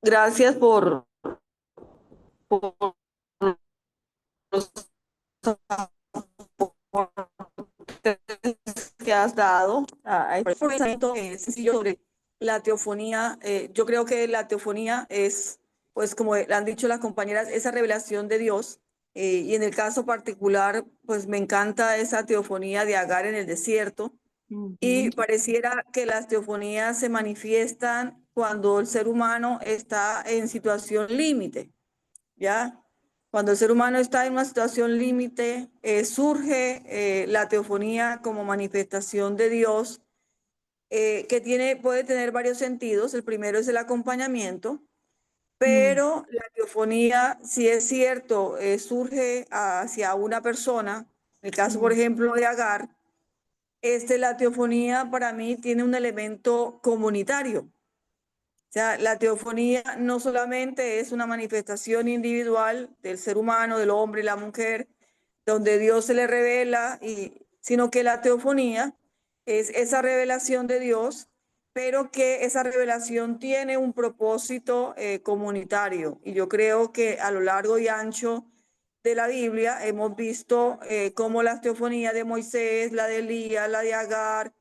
Gracias por los aportes que has dado a este pensamiento sencillo sobre la teofonía. Yo creo que la teofonía es, pues como han dicho las compañeras, esa revelación de Dios. Y en el caso particular, pues me encanta esa teofonía de Agar en el desierto. Y Ujú, pareciera que las teofonías se manifiestan cuando el ser humano está en situación límite, ¿ya? Cuando el ser humano está en una situación límite, surge la teofonía como manifestación de Dios, que puede tener varios sentidos. El primero es el acompañamiento, mm, pero la teofonía, si es cierto, surge hacia una persona. En el caso, por mm, ejemplo, de Agar, la teofonía para mí tiene un elemento comunitario. O sea, la teofonía no solamente es una manifestación individual del ser humano, del hombre y la mujer, donde Dios se le revela, sino que la teofonía es esa revelación de Dios, pero que esa revelación tiene un propósito comunitario. Y yo creo que a lo largo y ancho de la Biblia hemos visto cómo las teofonías de Moisés, la de Elías, la de Agar,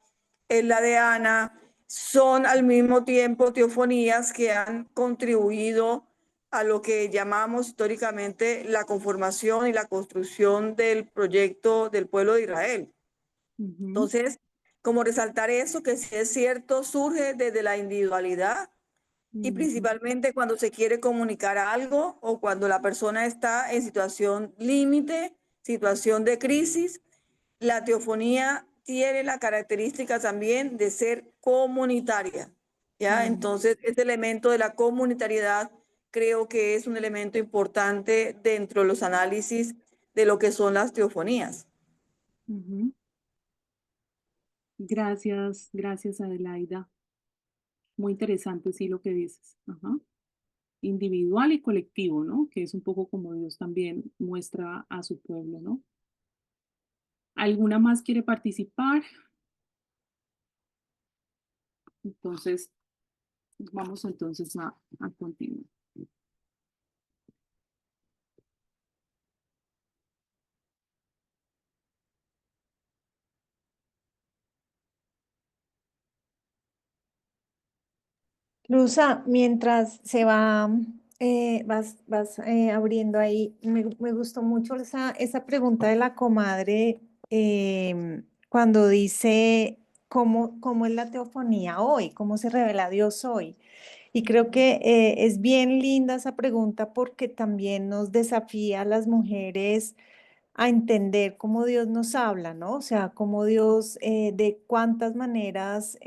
la de Ana, son al mismo tiempo teofonías que han contribuido a lo que llamamos históricamente la conformación y la construcción del proyecto del pueblo de Israel. ujú, Entonces, como resaltar eso, que si es cierto, surge desde la individualidad y ujú, principalmente cuando se quiere comunicar algo o cuando la persona está en situación límite, situación de crisis. La teofonía tiene la característica también de ser comunitaria, ¿ya? mm, Entonces, este elemento de la comunitariedad creo que es un elemento importante dentro de los análisis de lo que son las teofonías. ujú. Gracias, gracias Adelaida. Muy interesante, sí, lo que dices. Ajá. Individual y colectivo, ¿no? Que es un poco como Dios también muestra a su pueblo, ¿no? ¿Alguna más quiere participar? Entonces, vamos entonces a continuar. Luza, mientras se va, vas abriendo ahí, me gustó mucho esa pregunta de la comadre cuando dice cómo es la teofanía hoy, cómo se revela Dios hoy. Y creo que es bien linda esa pregunta porque también nos desafía a las mujeres a entender cómo Dios nos habla, ¿no? O sea, cómo Dios, de cuántas maneras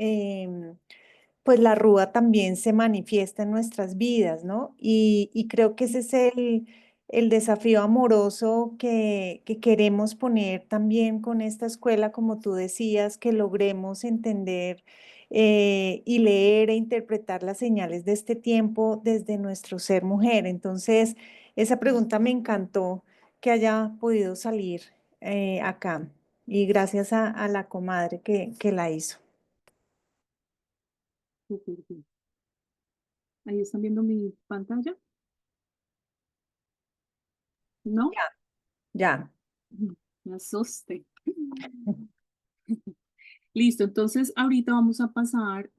pues la Rúa también se manifiesta en nuestras vidas, ¿no? Y creo que ese es el desafío amoroso que queremos poner también con esta escuela, como tú decías, que logremos entender y leer e interpretar las señales de este tiempo desde nuestro ser mujer. Entonces, esa pregunta me encantó que haya podido salir acá y gracias a la comadre que la hizo. Súper bien. Ahí están viendo mi pantalla, ¿no? Ya. Me asusté. Listo, entonces ahorita vamos a pasar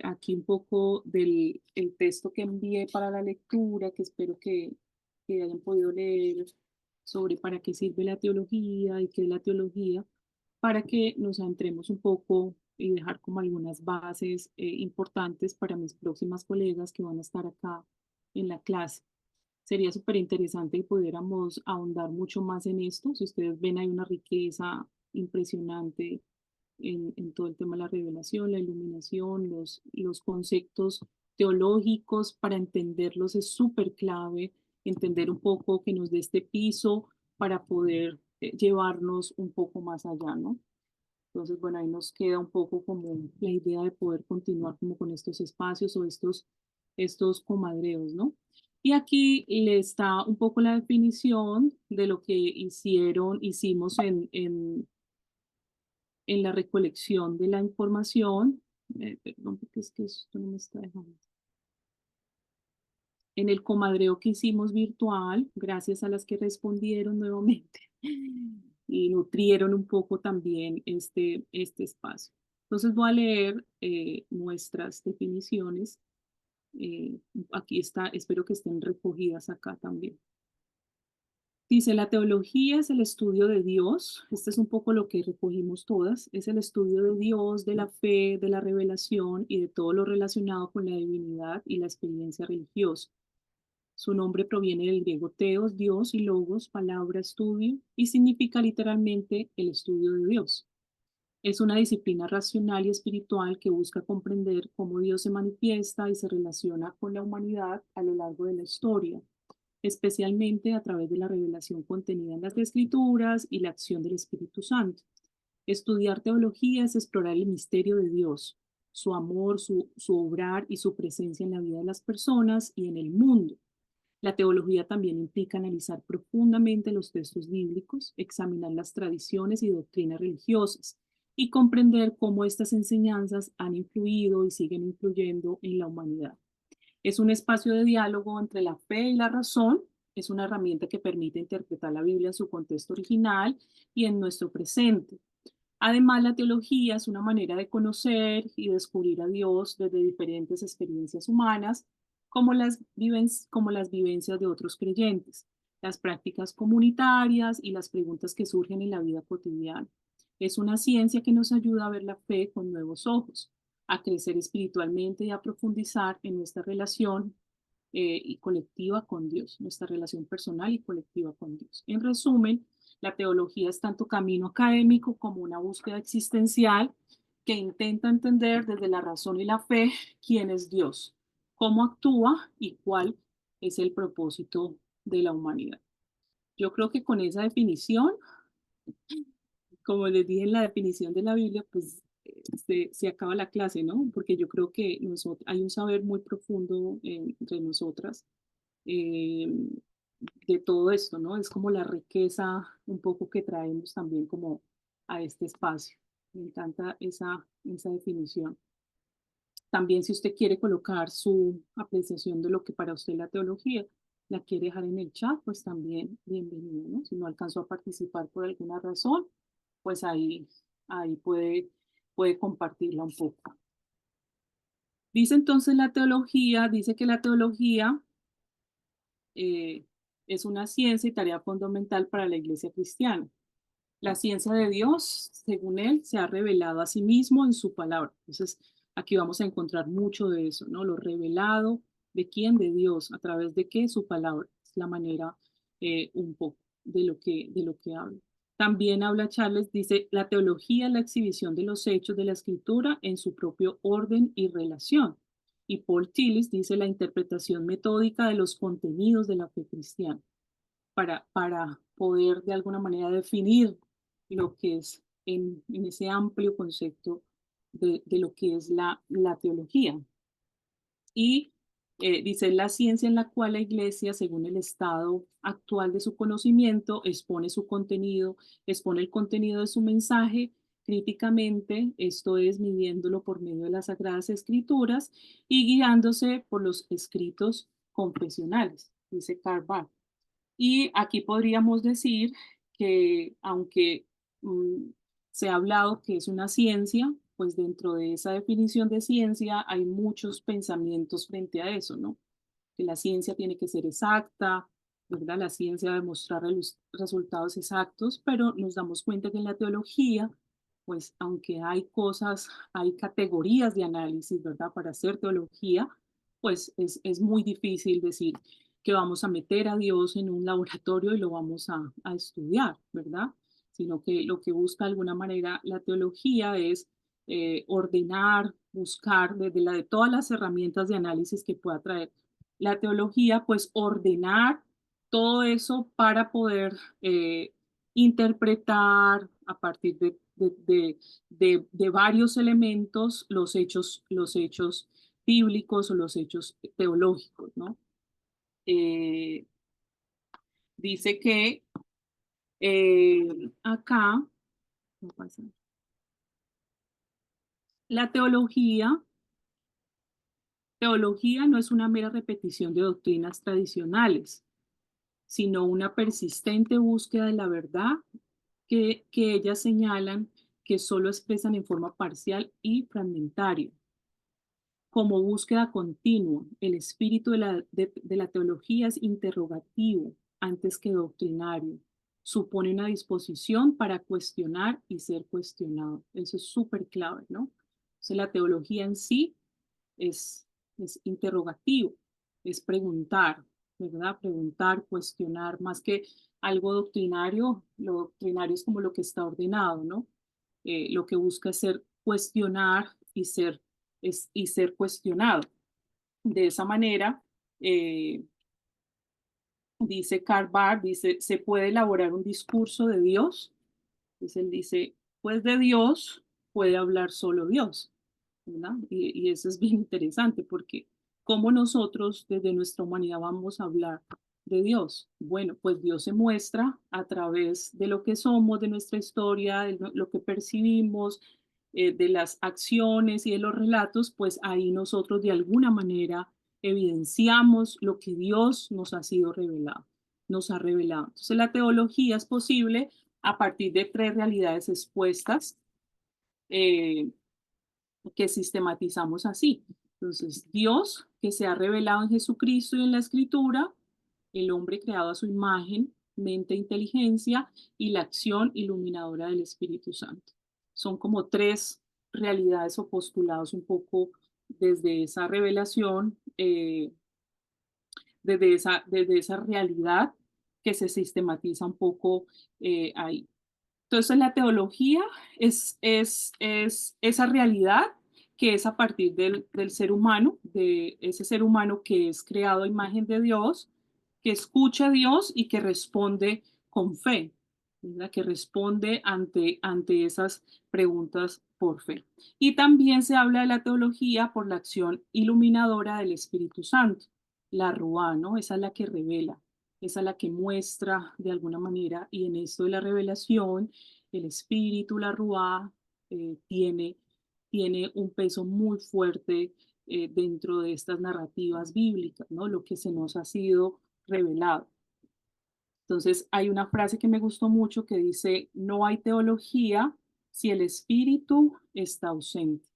aquí un poco del el texto que envié para la lectura, que espero que hayan podido leer sobre para qué sirve la teología y qué es la teología, para que nos adentremos un poco y dejar como algunas bases importantes para mis próximas colegas que van a estar acá en la clase. Sería súper interesante que pudiéramos ahondar mucho más en esto. Si ustedes ven, hay una riqueza impresionante en todo el tema de la revelación, la iluminación, los conceptos teológicos, para entenderlos es súper clave, entender un poco que nos dé este piso para poder llevarnos un poco más allá, ¿no? Entonces, bueno, ahí nos queda un poco como la idea de poder continuar como con estos espacios o estos comadreos, ¿no? Y aquí le está un poco la definición de lo que hicimos en la recolección de la información. Perdón, porque es que esto no me está dejando. En el comadreo que hicimos virtual, gracias a las que respondieron nuevamente y nutrieron un poco también este espacio. Entonces voy a leer nuestras definiciones. Aquí está, espero que estén recogidas acá también. Dice, la teología es el estudio de Dios. Este es un poco lo que recogimos todas. Es el estudio de Dios, de la fe, de la revelación y de todo lo relacionado con la divinidad y la experiencia religiosa. Su nombre proviene del griego teos, Dios, y logos, palabra, estudio, y significa literalmente el estudio de Dios. Es una disciplina racional y espiritual que busca comprender cómo Dios se manifiesta y se relaciona con la humanidad a lo largo de la historia, especialmente a través de la revelación contenida en las Escrituras y la acción del Espíritu Santo. Estudiar teología es explorar el misterio de Dios, su amor, su obrar y su presencia en la vida de las personas y en el mundo. La teología también implica analizar profundamente los textos bíblicos, examinar las tradiciones y doctrinas religiosas y comprender cómo estas enseñanzas han influido y siguen influyendo en la humanidad. Es un espacio de diálogo entre la fe y la razón. Es una herramienta que permite interpretar la Biblia en su contexto original y en nuestro presente. Además, la teología es una manera de conocer y descubrir a Dios desde diferentes experiencias humanas, como las vivencias de otros creyentes, las prácticas comunitarias y las preguntas que surgen en la vida cotidiana. Es una ciencia que nos ayuda a ver la fe con nuevos ojos, a crecer espiritualmente y a profundizar en nuestra relación y colectiva con Dios, nuestra relación personal y colectiva con Dios. En resumen, la teología es tanto camino académico como una búsqueda existencial que intenta entender desde la razón y la fe quién es Dios, cómo actúa y cuál es el propósito de la humanidad. Yo creo que con esa definición, como les dije en la definición de la Biblia, pues se acaba la clase, ¿no? Porque yo creo que hay un saber muy profundo entre nosotras eh, de todo esto, ¿no? Es como la riqueza un poco que traemos también como a este espacio. Me encanta esa definición. También si usted quiere colocar su apreciación de lo que para usted es la teología, la quiere dejar en el chat, pues también bienvenido, ¿no? Si no alcanzó a participar por alguna razón, pues ahí puede compartirla un poco. Dice entonces la teología, dice que la teología es una ciencia y tarea fundamental para la iglesia cristiana. La ciencia de Dios, según él, se ha revelado a sí mismo en su palabra. Entonces, aquí vamos a encontrar mucho de eso, ¿no? Lo revelado de quién, de Dios, a través de qué, su palabra. Es la manera un poco de lo que habla. También habla Charles, dice, la teología es la exhibición de los hechos de la escritura en su propio orden y relación. Y Paul Tillich dice la interpretación metódica de los contenidos de la fe cristiana para poder de alguna manera definir lo que es en ese amplio concepto de lo que es la teología. Y dice la ciencia en la cual la iglesia, según el estado actual de su conocimiento, expone el contenido de su mensaje críticamente, esto es, midiéndolo por medio de las Sagradas Escrituras y guiándose por los escritos confesionales, dice Karl Barth. Y aquí podríamos decir que aunque se ha hablado que es una ciencia, pues dentro de esa definición de ciencia hay muchos pensamientos frente a eso, ¿no? Que la ciencia tiene que ser exacta, ¿verdad? La ciencia debe mostrar resultados exactos, pero nos damos cuenta que en la teología, pues aunque hay cosas, hay categorías de análisis, ¿verdad? Para hacer teología, pues es muy difícil decir que vamos a meter a Dios en un laboratorio y lo vamos a estudiar, ¿verdad? Sino que lo que busca de alguna manera la teología es ordenar, buscar de todas las herramientas de análisis que pueda traer la teología, pues ordenar todo eso para poder interpretar a partir de varios elementos los hechos bíblicos o los hechos teológicos, ¿no? Dice que acá, la teología no es una mera repetición de doctrinas tradicionales, sino una persistente búsqueda de la verdad que ellas señalan que solo expresan en forma parcial y fragmentaria. Como búsqueda continua, el espíritu de la teología es interrogativo antes que doctrinario. Supone una disposición para cuestionar y ser cuestionado. Eso es súper clave, ¿no? Entonces, la teología en sí es interrogativo, es preguntar, ¿verdad? Preguntar, cuestionar, más que algo doctrinario. Lo doctrinario es como lo que está ordenado, ¿no? Lo que busca es ser cuestionar y ser cuestionado. De esa manera, dice Karl Barth, dice, se puede elaborar un discurso de Dios. Entonces él dice, pues de Dios puede hablar solo Dios, ¿verdad? Y eso es bien interesante porque ¿cómo nosotros desde nuestra humanidad vamos a hablar de Dios? Bueno, pues Dios se muestra a través de lo que somos, de nuestra historia, de lo que percibimos, de las acciones y de los relatos, pues ahí nosotros de alguna manera evidenciamos lo que Dios nos ha sido revelado, nos ha revelado. Entonces la teología es posible a partir de 3 realidades expuestas que sistematizamos así. Entonces, Dios que se ha revelado en Jesucristo y en la Escritura, el hombre creado a su imagen, mente e inteligencia y la acción iluminadora del Espíritu Santo. Son como 3 realidades o postulados un poco desde esa revelación, desde esa realidad que se sistematiza un poco ahí. Entonces, la teología es esa realidad que es a partir del ser humano, de ese ser humano que es creado a imagen de Dios, que escucha a Dios y que responde con fe, ¿verdad? Que responde ante esas preguntas por fe. Y también se habla de la teología por la acción iluminadora del Espíritu Santo, la Ruá, ¿no? Esa es la que revela, esa es la que muestra de alguna manera, y en esto de la revelación, el Espíritu, la Ruá, tiene un peso muy fuerte dentro de estas narrativas bíblicas, ¿no? Lo que se nos ha sido revelado. Entonces, hay una frase que me gustó mucho que dice, no hay teología si el Espíritu está ausente.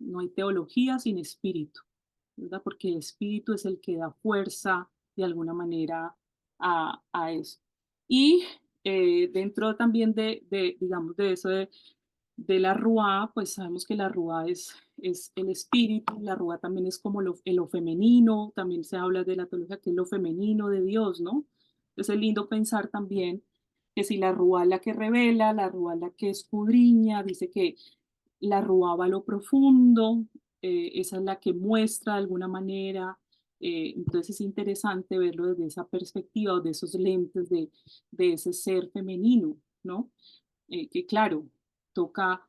No hay teología sin espíritu, ¿verdad? Porque el espíritu es el que da fuerza de alguna manera a eso. Y dentro también digamos, de eso de la Ruá, pues sabemos que la Ruá es el espíritu, la Ruá también es como lo femenino, también se habla de la teología que es lo femenino de Dios, ¿no? Entonces es lindo pensar también que si la Ruá es la que revela, la Ruá es la que escudriña, dice que la Ruá va a lo profundo, esa es la que muestra de alguna manera, entonces es interesante verlo desde esa perspectiva o de esos lentes de ese ser femenino, ¿no? Que claro, toca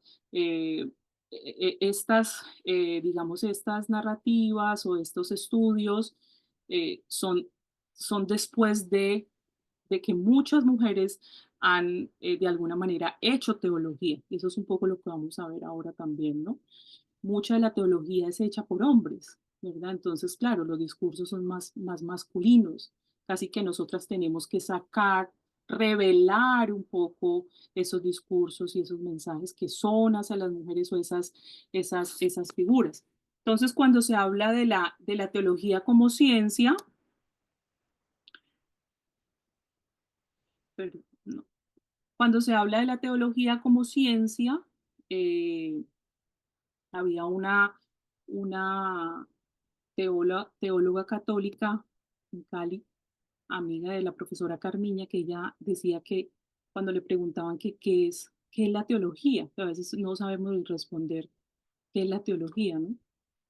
digamos, estas narrativas o estos estudios son después de que muchas mujeres han de alguna manera hecho teología. Y eso es un poco lo que vamos a ver ahora también, ¿no? Mucha de la teología es hecha por hombres, ¿verdad? Entonces, claro, los discursos son más masculinos, casi que nosotras tenemos que sacar, revelar un poco esos discursos y esos mensajes que son hacia las mujeres o esas figuras. Entonces, cuando se habla de la teología como ciencia, pero, no. Cuando se habla de la teología como ciencia, eh, había una teóloga católica en Cali, amiga de la profesora Carmiña, que ella decía que cuando le preguntaban que qué es la teología, que a veces no sabemos responder qué es la teología, ¿no?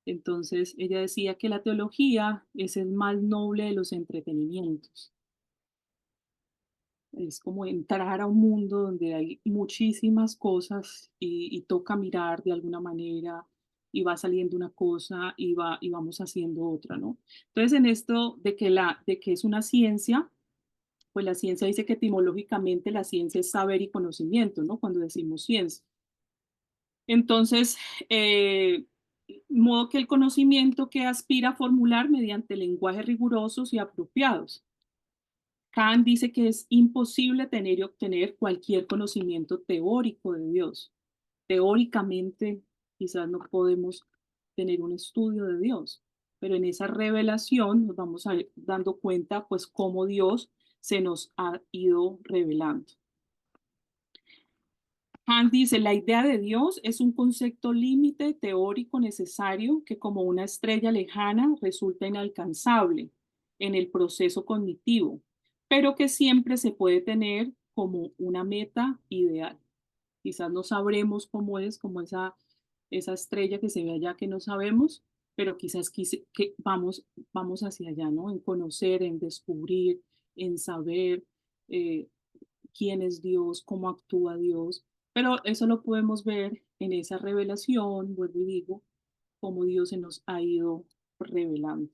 Entonces ella decía que la teología es el más noble de los entretenimientos. Es como entrar a un mundo donde hay muchísimas cosas y toca mirar de alguna manera y va saliendo una cosa y vamos haciendo otra, ¿no? Entonces, en esto de que es una ciencia, pues la ciencia dice que etimológicamente la ciencia es saber y conocimiento, ¿no? Cuando decimos ciencia. Entonces, modo que el conocimiento que aspira a formular mediante lenguajes rigurosos y apropiados. Kant dice que es imposible tener y obtener cualquier conocimiento teórico de Dios. Teóricamente, quizás no podemos tener un estudio de Dios, pero en esa revelación nos vamos a ir dando cuenta, pues, cómo Dios se nos ha ido revelando. Kant dice, la idea de Dios es un concepto límite teórico necesario que como una estrella lejana resulta inalcanzable en el proceso cognitivo, pero que siempre se puede tener como una meta ideal. Quizás no sabremos cómo es, como esa estrella que se ve allá que no sabemos, pero quizás que vamos hacia allá, ¿no? En conocer, en descubrir, en saber quién es Dios, cómo actúa Dios, pero eso lo podemos ver en esa revelación, vuelvo y digo, cómo Dios se nos ha ido revelando,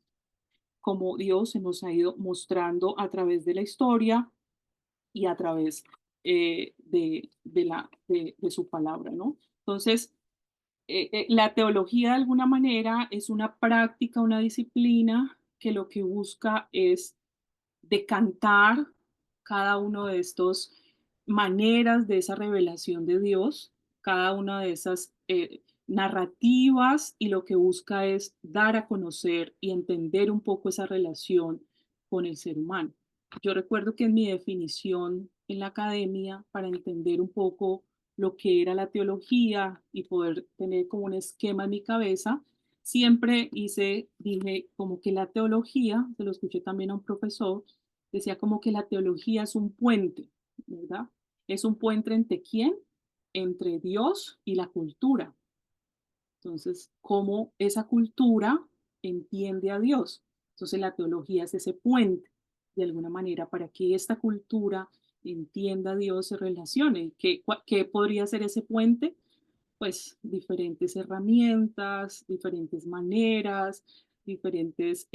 cómo Dios se nos ha ido mostrando a través de la historia y a través de su palabra, ¿no? Entonces, la teología de alguna manera es una práctica, una disciplina que lo que busca es decantar cada uno de estos maneras de esa revelación de Dios, cada una de esas narrativas y lo que busca es dar a conocer y entender un poco esa relación con el ser humano. Yo recuerdo que en mi definición en la academia, para entender un poco lo que era la teología y poder tener como un esquema en mi cabeza, siempre dije como que la teología, se lo escuché también a un profesor, decía como que la teología es un puente, ¿verdad? Es un puente entre quién, entre Dios y la cultura. Entonces, ¿cómo esa cultura entiende a Dios? Entonces, la teología es ese puente, de alguna manera, para que esta cultura entienda a Dios, se relacione. ¿Qué podría ser ese puente? Pues diferentes herramientas, diferentes maneras, diferentes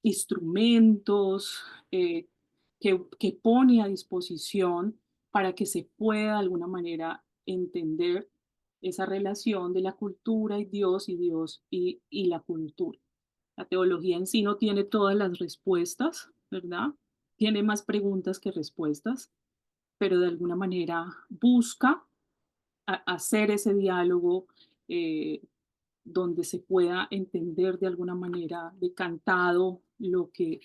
instrumentos que pone a disposición para que se pueda de alguna manera entender esa relación de la cultura y Dios y la cultura. La teología en sí no tiene todas las respuestas, ¿verdad? Tiene más preguntas que respuestas, pero de alguna manera busca hacer ese diálogo donde se pueda entender de alguna manera decantado lo que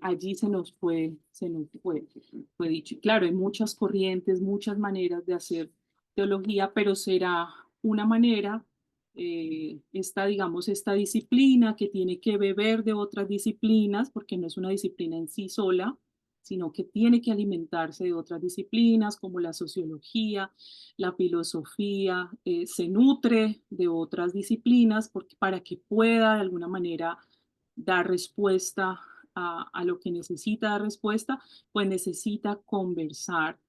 allí fue dicho. Y claro, hay muchas corrientes, muchas maneras de hacer teología, pero será una manera, digamos, esta disciplina que tiene que beber de otras disciplinas, porque no es una disciplina en sí sola, sino que tiene que alimentarse de otras disciplinas como la sociología, la filosofía, se nutre de otras disciplinas para que pueda de alguna manera dar respuesta a lo que necesita dar respuesta, pues necesita conversar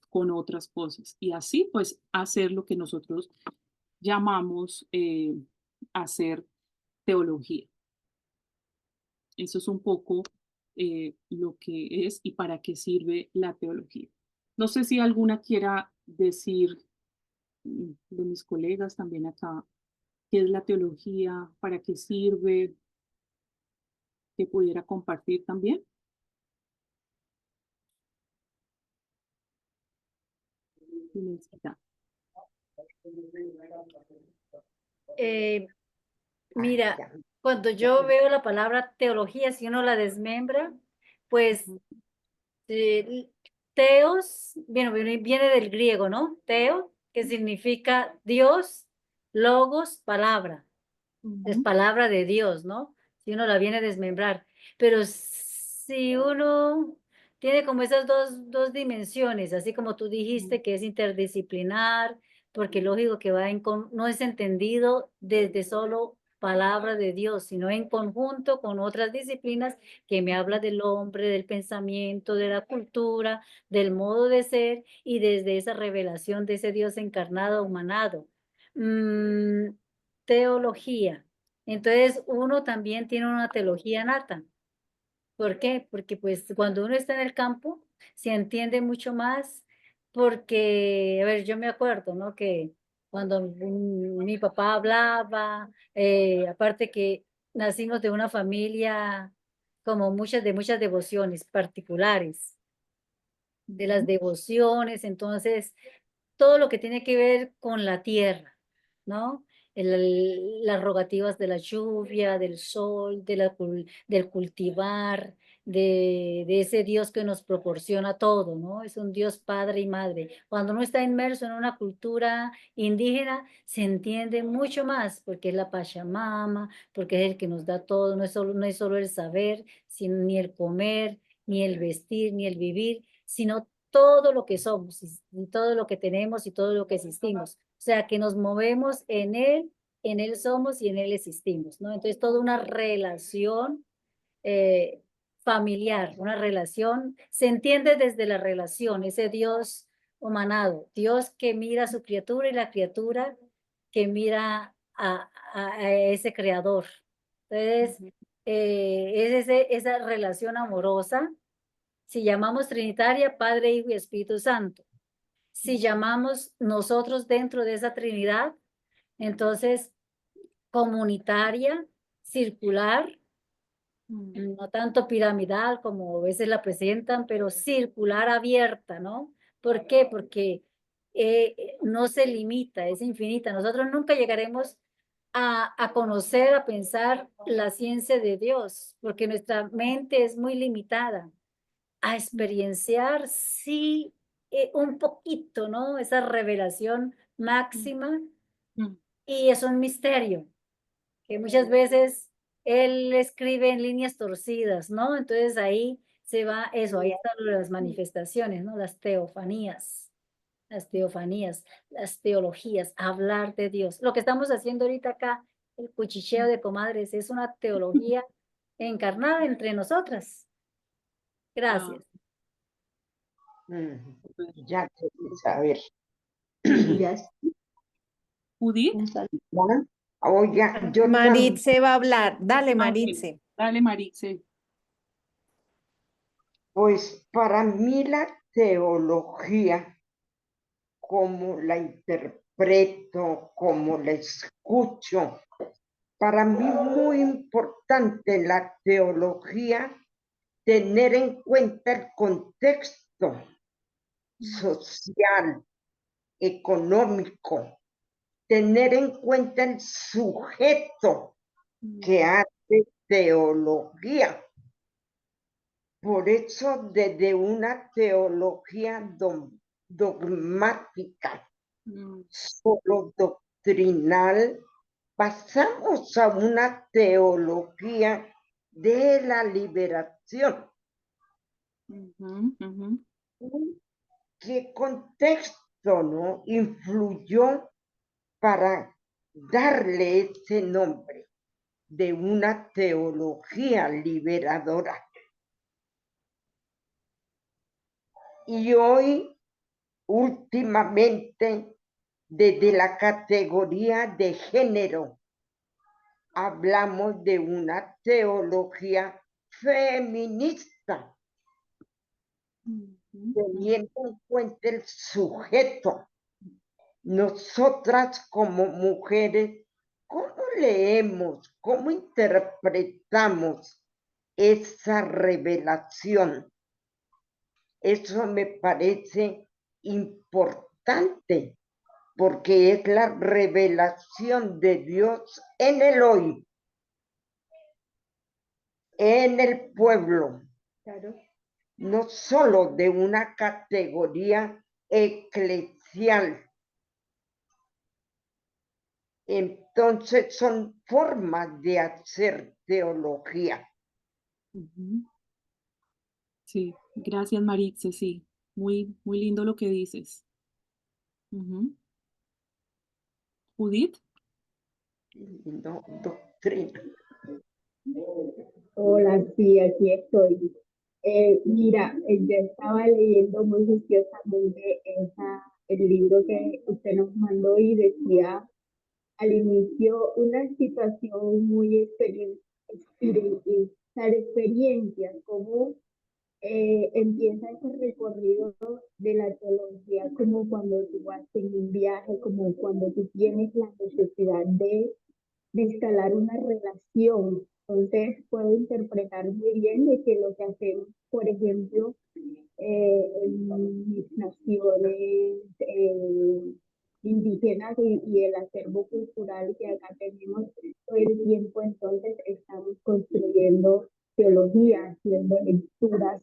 con otras cosas y así pues hacer lo que nosotros llamamos hacer teología. Eso es un poco lo que es y para qué sirve la teología. No sé si alguna quiera decir de mis colegas también acá, qué es la teología, para qué sirve, que pudiera compartir también. Mira, cuando yo veo la palabra teología, si uno la desmembra, pues teos, viene del griego, ¿no? Teo, que significa Dios, logos, palabra. Es palabra de Dios, ¿no? Si uno la viene a desmembrar. Pero si uno tiene como esas dos dimensiones, así como tú dijiste que es interdisciplinar, porque lógico que no es entendido desde solo palabra de Dios, sino en conjunto con otras disciplinas que me habla del hombre, del pensamiento, de la cultura, del modo de ser y desde esa revelación de ese Dios encarnado, humanado. Teología. Entonces, uno también tiene una teología nata. ¿Por qué? Porque pues cuando uno está en el campo, se entiende mucho más porque, a ver, yo me acuerdo, ¿no? Que cuando mi papá hablaba, aparte que nacimos de una familia como de muchas devociones particulares, de las devociones, entonces todo lo que tiene que ver con la tierra, ¿no? Las rogativas de la lluvia, del sol, del cultivar, de ese Dios que nos proporciona todo, ¿no? Es un Dios padre y madre. Cuando uno está inmerso en una cultura indígena, se entiende mucho más, porque es la Pachamama, porque es el que nos da todo, no es solo el saber, sino ni el comer, ni el vestir, ni el vivir, sino todo lo que somos, y todo lo que tenemos y todo lo que existimos. O sea, que nos movemos en él somos y en él existimos, ¿no? Entonces, toda una relación familiar, una relación, se entiende desde la relación, ese Dios humanado, Dios que mira a su criatura y la criatura que mira a ese creador. Entonces, es esa relación amorosa. Si llamamos Trinitaria, Padre, Hijo y Espíritu Santo. Si llamamos nosotros dentro de esa Trinidad, entonces comunitaria, circular, no tanto piramidal como a veces la presentan, pero circular abierta, ¿no? ¿Por qué? Porque no se limita, es infinita. Nosotros nunca llegaremos a conocer, a pensar la ciencia de Dios, porque nuestra mente es muy limitada. A experienciar, sí, un poquito, ¿no? Esa revelación máxima, y es un misterio, que muchas veces él escribe en líneas torcidas, ¿no? Entonces ahí se va eso, ahí están las manifestaciones, ¿no? Las teofanías, las teologías, hablar de Dios. Lo que estamos haciendo ahorita acá, el cuchicheo de comadres, es una teología encarnada entre nosotras. Gracias. Ya quieres saber. ¿Judith? Oiga, yo Maritze va a hablar. Dale, Maritze. Dale, Maritze. Pues para mí la teología, como la interpreto, como la escucho, para mí muy importante la teología tener en cuenta el contexto social, económico, tener en cuenta el sujeto que hace teología. Por eso, desde una teología dogmática, solo doctrinal, pasamos a una teología de la liberación. ¿Qué contexto, no, influyó para darle ese nombre de una teología liberadora? Y hoy, últimamente, desde la categoría de género, hablamos de una teología feminista, teniendo en cuenta el sujeto. Nosotras como mujeres, ¿cómo leemos, cómo interpretamos esa revelación? Eso me parece importante, porque es la revelación de Dios en el hoy, en el pueblo, Claro. no solo de una categoría eclesial. Entonces son formas de hacer teología. Sí, gracias Maritze, sí, muy lindo lo que dices. Judith. No, doctrina. Hola, sí, aquí estoy. Mira, yo estaba leyendo muy juiciosamente el libro que usted nos mandó y decía al inicio una situación muy experiencia, cómo empieza ese recorrido de la teología, como cuando tú vas en un viaje, como cuando tú tienes la necesidad de instalar una relación. Entonces puedo interpretar muy bien de que lo que hacemos, por ejemplo, en mis naciones indígenas y el acervo cultural que acá tenemos todo el tiempo, entonces estamos construyendo teología, haciendo lecturas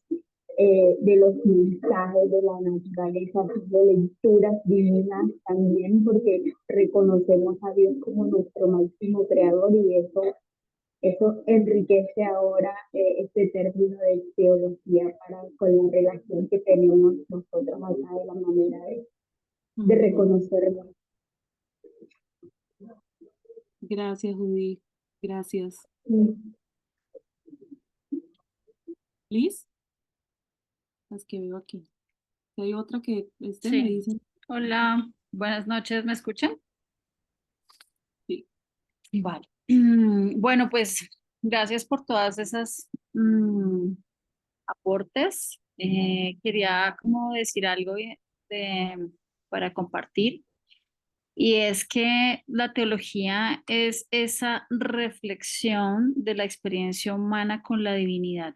de los mensajes de la naturaleza, haciendo lecturas divinas también, porque reconocemos a Dios como nuestro máximo creador y eso enriquece ahora este término de teología con la relación que tenemos nosotros acá, de la manera de reconocernos. Gracias, Judith. Gracias. Liz, las que veo aquí. Hay otra que me Sí. dicen. Hola, buenas noches, ¿me escuchan? Sí. Vale. Bueno, pues gracias por todas esas aportes. Quería como decir algo para compartir, y es que la teología es esa reflexión de la experiencia humana con la divinidad.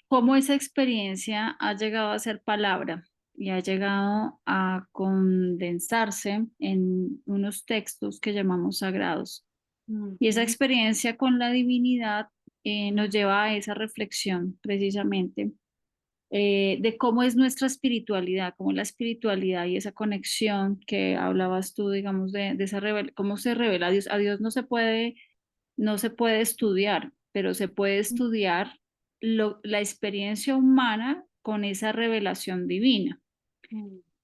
Cómo esa experiencia ha llegado a ser palabra y ha llegado a condensarse en unos textos que llamamos sagrados. Y esa experiencia con la divinidad nos lleva a esa reflexión precisamente de cómo es nuestra espiritualidad, cómo la espiritualidad y esa conexión que hablabas tú, digamos, de esa cómo se revela a Dios. A Dios no se puede estudiar, pero se puede estudiar la experiencia humana con esa revelación divina.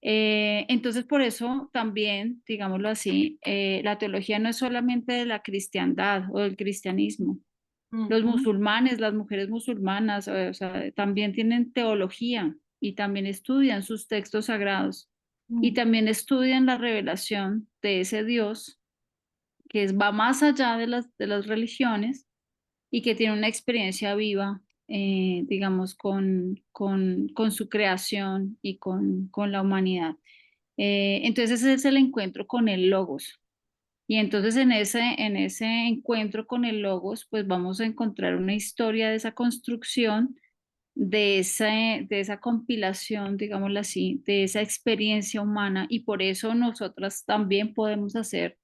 Entonces, por eso también, digámoslo así, la teología no es solamente de la cristiandad o del cristianismo. Los musulmanes, las mujeres musulmanas, o sea, también tienen teología y también estudian sus textos sagrados y también estudian la revelación de ese Dios que va más allá de las religiones y que tiene una experiencia viva, digamos, con su creación y con la humanidad. Entonces ese es el encuentro con el Logos. Y entonces en ese encuentro con el Logos, pues vamos a encontrar una historia de esa construcción de esa compilación, digámoslo así, de esa experiencia humana, y por eso nosotras también podemos hacer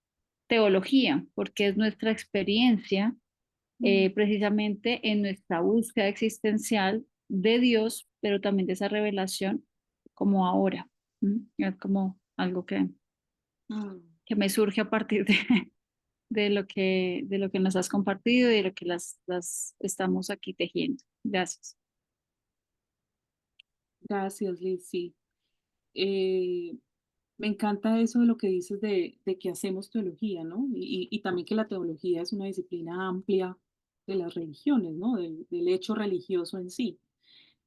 teología, porque es nuestra experiencia precisamente en nuestra búsqueda existencial de Dios, pero también de esa revelación como ahora. Es como algo que me surge a partir de lo que nos has compartido y de lo que las estamos aquí tejiendo. Gracias. Gracias, Liz. Sí. Me encanta eso de lo que dices de que hacemos teología, ¿no? Y también que la teología es una disciplina amplia de las religiones, ¿no? Del hecho religioso en sí.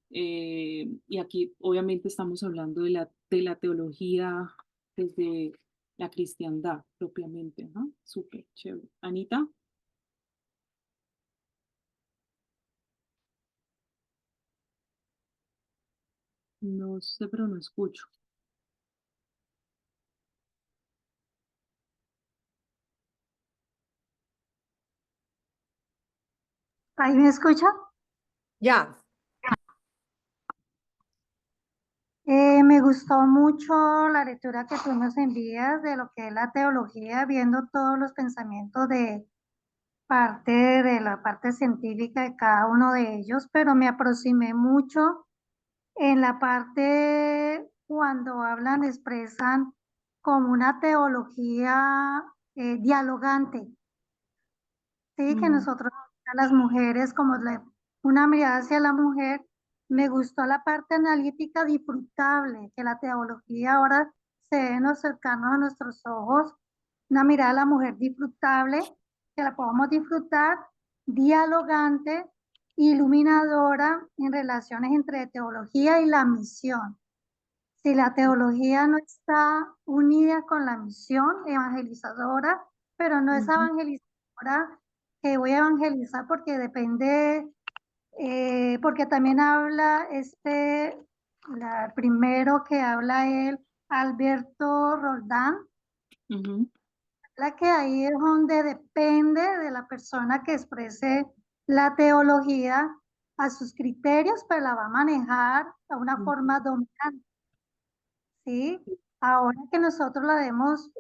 Y aquí obviamente estamos hablando de la teología desde la cristiandad propiamente, ¿no? Súper chévere. Anita, no sé, pero no escucho. ¿Ahí me escucha? Ya. Me gustó mucho la lectura que tú nos envías de lo que es la teología, viendo todos los pensamientos de la parte científica de cada uno de ellos, pero me aproximé mucho en la parte cuando hablan, expresan como una teología dialogante, ¿sí? Que nosotros, las mujeres, como una mirada hacia la mujer, me gustó la parte analítica disfrutable, que la teología ahora se ve en los cercanos a nuestros ojos, una mirada a la mujer disfrutable, que la podamos disfrutar, dialogante, iluminadora en relaciones entre teología y la misión. Si la teología no está unida con la misión evangelizadora, pero no es evangelizadora que voy a evangelizar porque depende, porque también habla primero que habla él, Alberto Roldán, la que ahí es donde depende de la persona que exprese la teología a sus criterios, pero la va a manejar de una forma dominante. ¿Sí? Ahora que nosotros la vemos,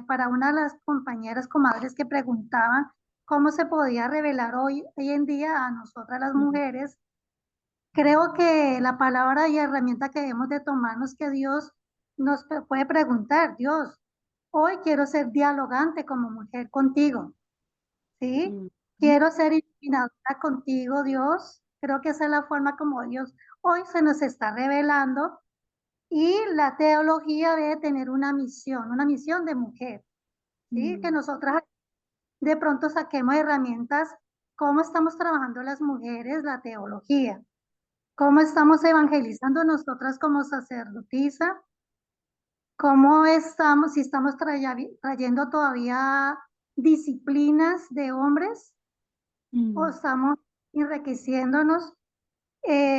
para una de las compañeras comadres que preguntaban cómo se podía revelar hoy en día a nosotras las mujeres, creo que la palabra y herramienta que debemos de tomarnos que Dios nos puede preguntar, Dios, hoy quiero ser dialogante como mujer contigo, ¿sí? Quiero ser iluminadora contigo, Dios. Creo que esa es la forma como Dios hoy se nos está revelando. Y la teología debe tener una misión de mujer, ¿sí? Que nosotras de pronto saquemos herramientas, cómo estamos trabajando las mujeres la teología, cómo estamos evangelizando nosotras como sacerdotisa, cómo estamos, si estamos trayendo todavía disciplinas de hombres o estamos enriqueciéndonos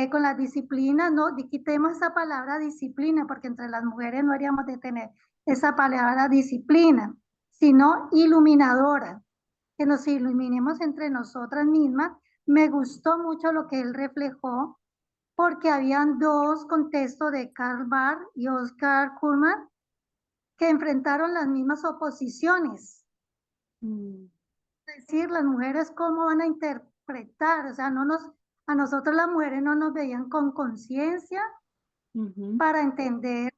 con las disciplinas, no quitemos esa palabra disciplina, porque entre las mujeres no deberíamos de tener esa palabra disciplina, sino iluminadora, que nos iluminemos entre nosotras mismas. Me gustó mucho lo que él reflejó, porque habían dos contextos de Karl Barth y Oscar Kuhlman que enfrentaron las mismas oposiciones. Es decir, las mujeres cómo van a interpretar, o sea, a nosotros las mujeres no nos veían con conciencia para entender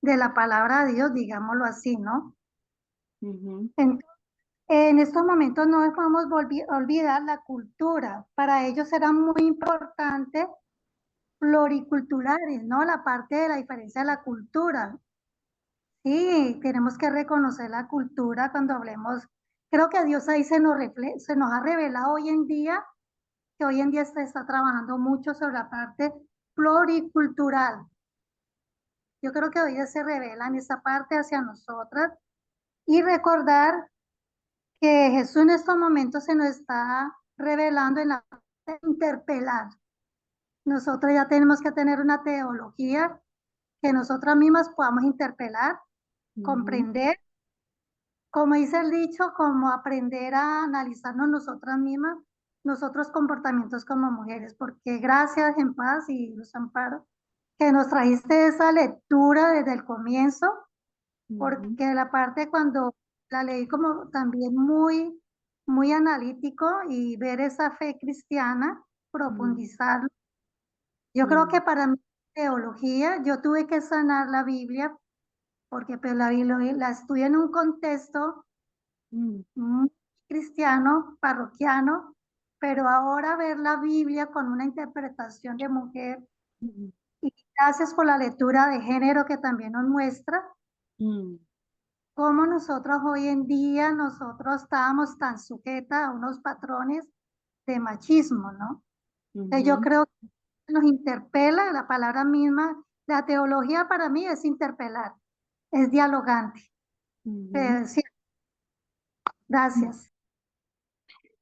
de la palabra de Dios, digámoslo así, ¿no? Entonces, en estos momentos no podemos olvidar la cultura. Para ellos era muy importante pluriculturales, ¿no? La parte de la diferencia de la cultura. Sí, tenemos que reconocer la cultura cuando hablemos. Creo que Dios ahí se nos ha revelado hoy en día, que hoy en día se está trabajando mucho sobre la parte pluricultural. Yo creo que hoy se revela en esa parte hacia nosotras y recordar que Jesús en estos momentos se nos está revelando en la parte de interpelar. Nosotros ya tenemos que tener una teología que nosotras mismas podamos interpelar, comprender, como dice el dicho, como aprender a analizarnos nosotras mismas nosotros comportamientos como mujeres, porque gracias en paz y Luz Amparo, que nos trajiste esa lectura desde el comienzo, porque la parte cuando la leí como también muy, muy analítico y ver esa fe cristiana, profundizarlo. Yo creo que para mi teología, yo tuve que sanar la Biblia, porque pues, la Biblia la estudié en un contexto muy cristiano, parroquiano, pero ahora ver la Biblia con una interpretación de mujer, y gracias por la lectura de género que también nos muestra, cómo nosotros hoy en día, nosotros estábamos tan sujetas a unos patrones de machismo, ¿no? Yo creo que nos interpela la palabra misma. La teología para mí es interpelar, es dialogante. Sí. Gracias.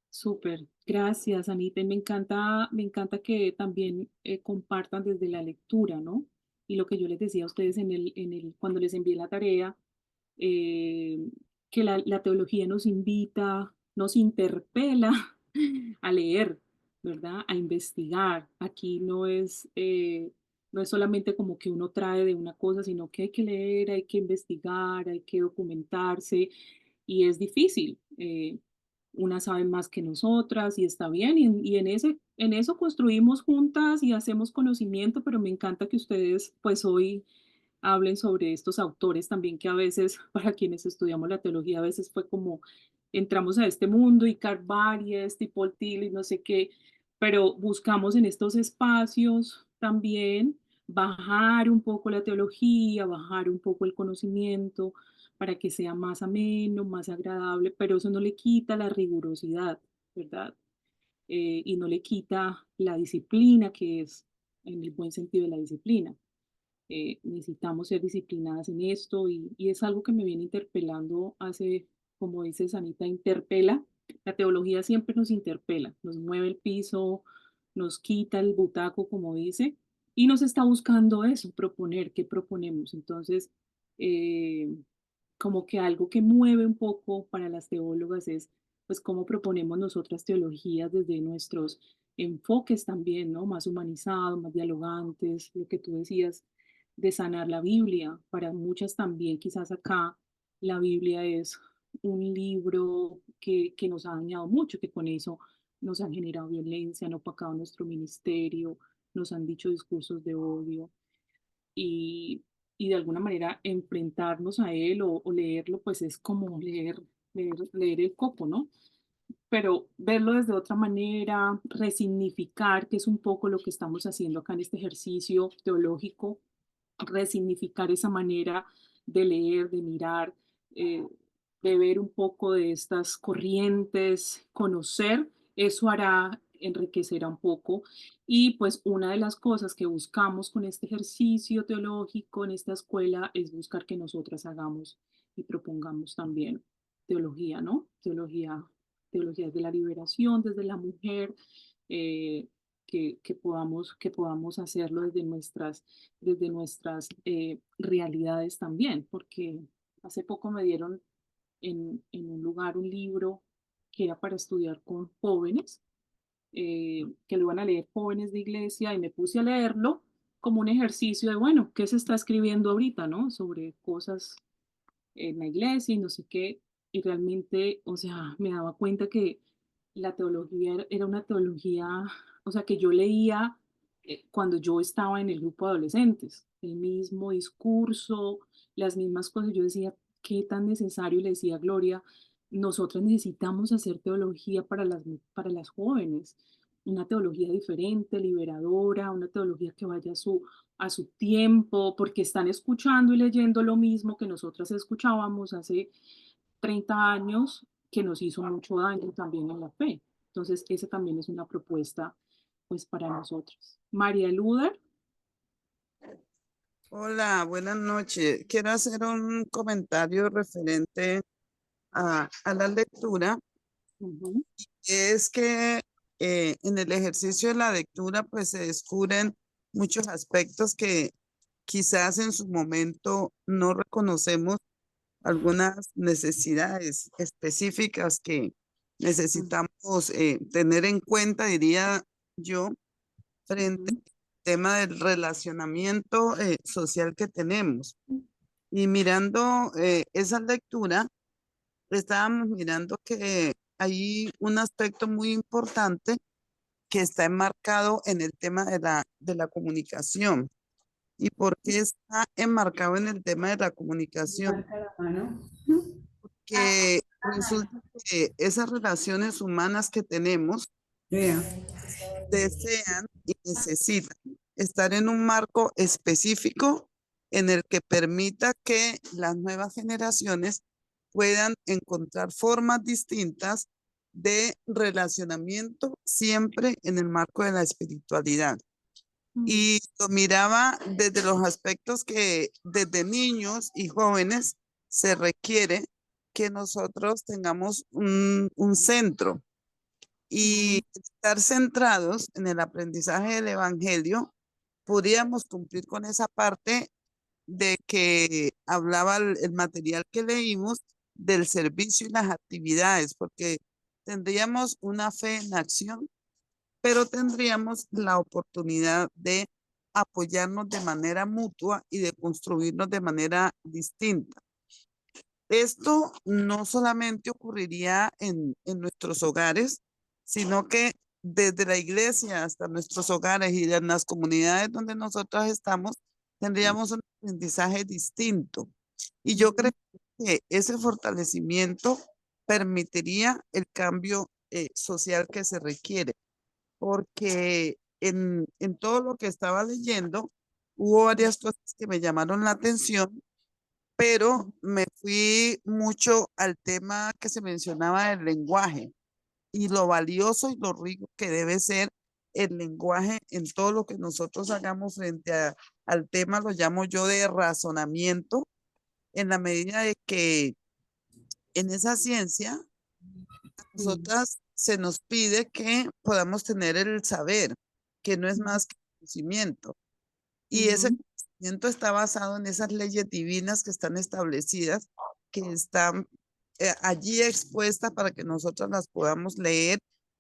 Súper, gracias, Anita. Y me encanta que también compartan desde la lectura, ¿no? Y lo que yo les decía a ustedes cuando les envié la tarea, eh, que la teología nos invita, nos interpela a leer, ¿verdad? A investigar. Aquí no es solamente como que uno trae de una cosa, sino que hay que leer, hay que investigar, hay que documentarse y es difícil. Unas saben más que nosotras y está bien, y en eso construimos juntas y hacemos conocimiento, pero me encanta que ustedes pues hoy hablen sobre estos autores también que a veces, para quienes estudiamos la teología, a veces fue como entramos a este mundo y Karl Barth y Paul Tillich, no sé qué, pero buscamos en estos espacios también bajar un poco la teología, bajar un poco el conocimiento para que sea más ameno, más agradable, pero eso no le quita la rigurosidad, ¿verdad? Y no le quita la disciplina que es en el buen sentido de la disciplina. Necesitamos ser disciplinadas en esto y es algo que me viene interpelando hace, como dice Sanita, interpela. La teología siempre nos interpela, nos mueve el piso, nos quita el butaco, como dice, y nos está buscando eso, proponer, ¿qué proponemos? Entonces, eh, como que algo que mueve un poco para las teólogas es, pues, cómo proponemos nosotras teologías desde nuestros enfoques también, ¿no? Más humanizados, más dialogantes, lo que tú decías de sanar la Biblia. Para muchas también, quizás acá, la Biblia es un libro que nos ha dañado mucho, que con eso nos han generado violencia, han opacado nuestro ministerio, nos han dicho discursos de odio y, y de alguna manera enfrentarnos a él o leerlo, pues es como leer el coco, ¿no? Pero verlo desde otra manera, resignificar, que es un poco lo que estamos haciendo acá en este ejercicio teológico, resignificar esa manera de leer, de mirar, eh, de ver un poco de estas corrientes, conocer, eso hará, enriquecerá un poco. Y pues una de las cosas que buscamos con este ejercicio teológico en esta escuela es buscar que nosotras hagamos y propongamos también teología, ¿no? Teología de la liberación, desde la mujer, eh, que podamos hacerlo desde nuestras realidades también, porque hace poco me dieron en un lugar un libro que era para estudiar con jóvenes, que lo iban a leer jóvenes de iglesia y me puse a leerlo como un ejercicio de, bueno, ¿qué se está escribiendo ahorita, no? Sobre cosas en la iglesia y no sé qué, y realmente, o sea, me daba cuenta que la teología era una teología, o sea, que yo leía cuando yo estaba en el grupo de adolescentes, el mismo discurso, las mismas cosas, yo decía, qué tan necesario, le decía Gloria, nosotros necesitamos hacer teología para las jóvenes, una teología diferente, liberadora, una teología que vaya a su tiempo, porque están escuchando y leyendo lo mismo que nosotras escuchábamos hace 30 años, que nos hizo mucho daño también en la fe. Entonces, esa también es una propuesta, pues, para nosotros. María Luder. Hola, buenas noches. Quiero hacer un comentario referente a la lectura. Es que en el ejercicio de la lectura, pues se descubren muchos aspectos que quizás en su momento no reconocemos, algunas necesidades específicas que necesitamos tener en cuenta, diría yo, frente al tema del relacionamiento social que tenemos. Y mirando esa lectura, estábamos mirando que hay un aspecto muy importante que está enmarcado en el tema de la comunicación. ¿Y por qué está enmarcado en el tema de la comunicación? Que resulta que esas relaciones humanas que tenemos desean y necesitan estar en un marco específico en el que permita que las nuevas generaciones puedan encontrar formas distintas de relacionamiento siempre en el marco de la espiritualidad. Y lo miraba desde los aspectos que desde niños y jóvenes se requiere que nosotros tengamos un centro y estar centrados en el aprendizaje del evangelio. Podríamos cumplir con esa parte de que hablaba el material que leímos del servicio y las actividades, porque tendríamos una fe en acción, pero tendríamos la oportunidad de apoyarnos de manera mutua y de construirnos de manera distinta. Esto no solamente ocurriría en nuestros hogares, sino que desde la iglesia hasta nuestros hogares y en las comunidades donde nosotros estamos, tendríamos un aprendizaje distinto. Y yo creo que ese fortalecimiento permitiría el cambio social que se requiere, porque en todo lo que estaba leyendo hubo varias cosas que me llamaron la atención, pero me fui mucho al tema que se mencionaba del lenguaje y lo valioso y lo rico que debe ser el lenguaje en todo lo que nosotros hagamos frente al tema, lo llamo yo de razonamiento, en la medida de que en esa ciencia, a nosotras se nos pide que podamos tener el saber, que no es más que conocimiento. Y ese conocimiento está basado en esas leyes divinas que están establecidas, que están allí expuestas para que nosotros las podamos leer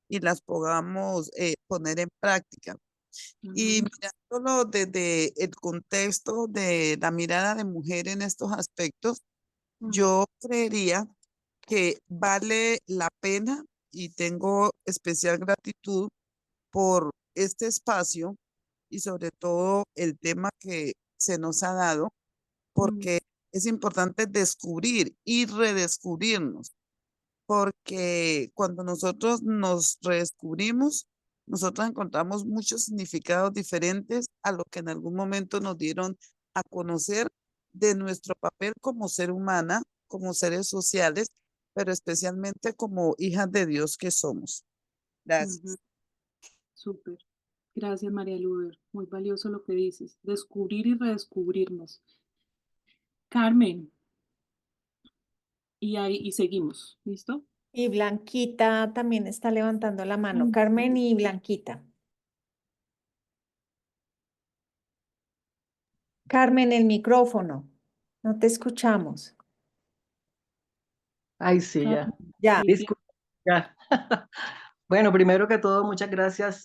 y las podamos poner en práctica. Y mirándolo desde el contexto de la mirada de mujer en estos aspectos, yo creería que vale la pena y tengo especial gratitud por este espacio y sobre todo el tema que se nos ha dado, porque es importante descubrir y redescubrirnos, porque cuando nosotros nos redescubrimos, nosotros encontramos muchos significados diferentes a lo que en algún momento nos dieron a conocer de nuestro papel como ser humana, como seres sociales, pero especialmente como hijas de Dios que somos. Gracias. Súper. Gracias, María Luder. Muy valioso lo que dices. Descubrir y redescubrirnos. Carmen. Y ahí seguimos. ¿Listo? Y Blanquita también está levantando la mano. Carmen y Blanquita. Carmen, el micrófono. No te escuchamos. Ay, sí, ya. Ya. Disculpa, ya. Bueno, primero que todo, muchas gracias,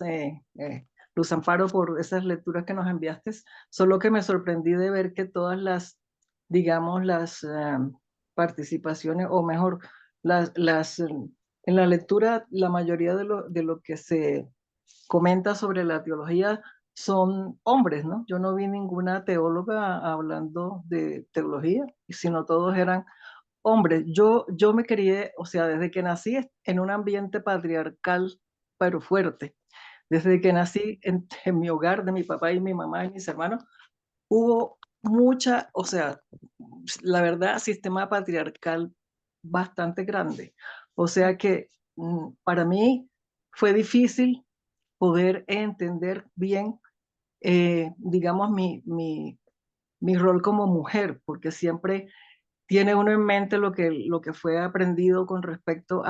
Luz Amparo, por esas lecturas que nos enviaste. Solo que me sorprendí de ver que todas las, digamos, las participaciones, o mejor, en la lectura, la mayoría de lo que se comenta sobre la teología son hombres, ¿no? Yo no vi ninguna teóloga hablando de teología, sino todos eran hombres. Yo me crié, o sea, desde que nací en un ambiente patriarcal, pero fuerte. Desde que nací en mi hogar, de mi papá y mi mamá y mis hermanos, hubo mucha, o sea, la verdad, sistema patriarcal bastante grande. O sea que para mí fue difícil poder entender bien, digamos, mi rol como mujer, porque siempre tiene uno en mente lo que fue aprendido con respecto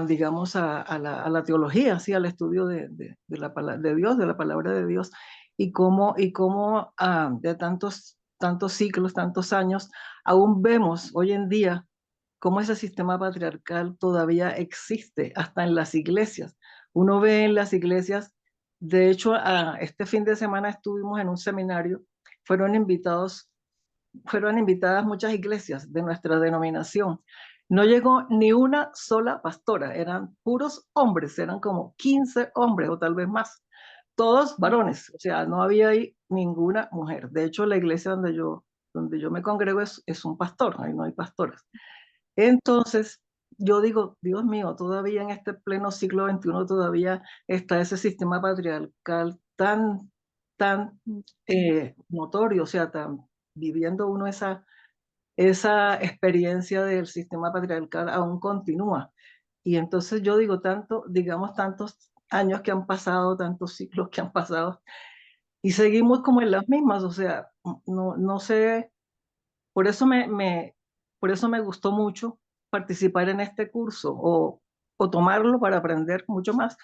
digamos, a la teología, ¿sí? Al estudio de Dios, de la palabra de Dios, y cómo de tantos ciclos, tantos años, aún vemos hoy en día cómo ese sistema patriarcal todavía existe, hasta en las iglesias. Uno ve en las iglesias, de hecho, este fin de semana estuvimos en un seminario, fueron invitadas muchas iglesias de nuestra denominación. No llegó ni una sola pastora, eran puros hombres, eran como 15 hombres o tal vez más, todos varones, o sea, no había ahí ninguna mujer. De hecho, la iglesia donde yo me congrego es un pastor, ahí no hay pastoras. Entonces, yo digo, Dios mío, todavía en este pleno siglo XXI todavía está ese sistema patriarcal tan notorio, o sea, viviendo uno esa experiencia del sistema patriarcal aún continúa. Y entonces yo digo, digamos, tantos años que han pasado, tantos ciclos que han pasado, y seguimos como en las mismas, o sea, no sé, por eso por eso me gustó mucho participar en este curso o tomarlo para aprender mucho más,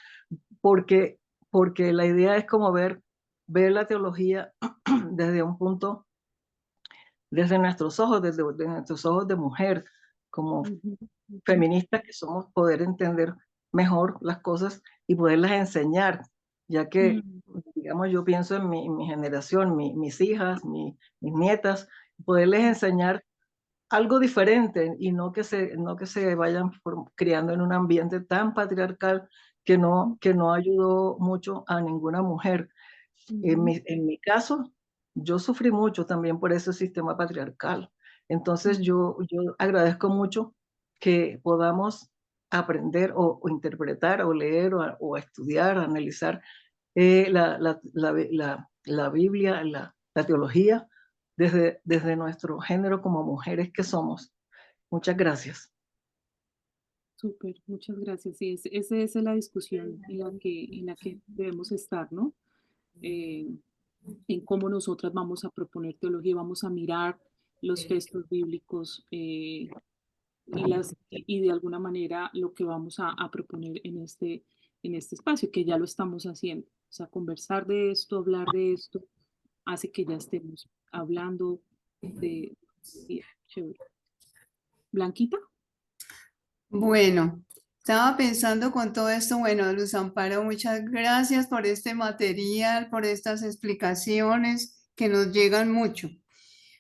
porque la idea es como ver la teología desde un punto, desde nuestros ojos, desde nuestros ojos de mujer, como feministas que somos, poder entender mejor las cosas y poderlas enseñar, ya que, digamos, yo pienso en mi generación, mis hijas, mis nietas, poderles enseñar algo diferente y no que se vayan criando en un ambiente tan patriarcal que no ayudó mucho a ninguna mujer. En mi caso, yo sufrí mucho también por ese sistema patriarcal. Entonces yo agradezco mucho que podamos aprender o interpretar o leer o estudiar, analizar la Biblia, la teología desde nuestro género como mujeres que somos. Muchas gracias. Súper, muchas gracias. Sí, esa es la discusión en la que debemos estar, ¿no? En cómo nosotras vamos a proponer teología, vamos a mirar los textos bíblicos y de alguna manera lo que vamos a proponer en este espacio, que ya lo estamos haciendo. O sea, conversar de esto, hablar de esto, hace que ya estemos hablando de... Chévere. Blanquita. Bueno, estaba pensando con todo esto, bueno, Luz Amparo, muchas gracias por este material, por estas explicaciones que nos llegan mucho.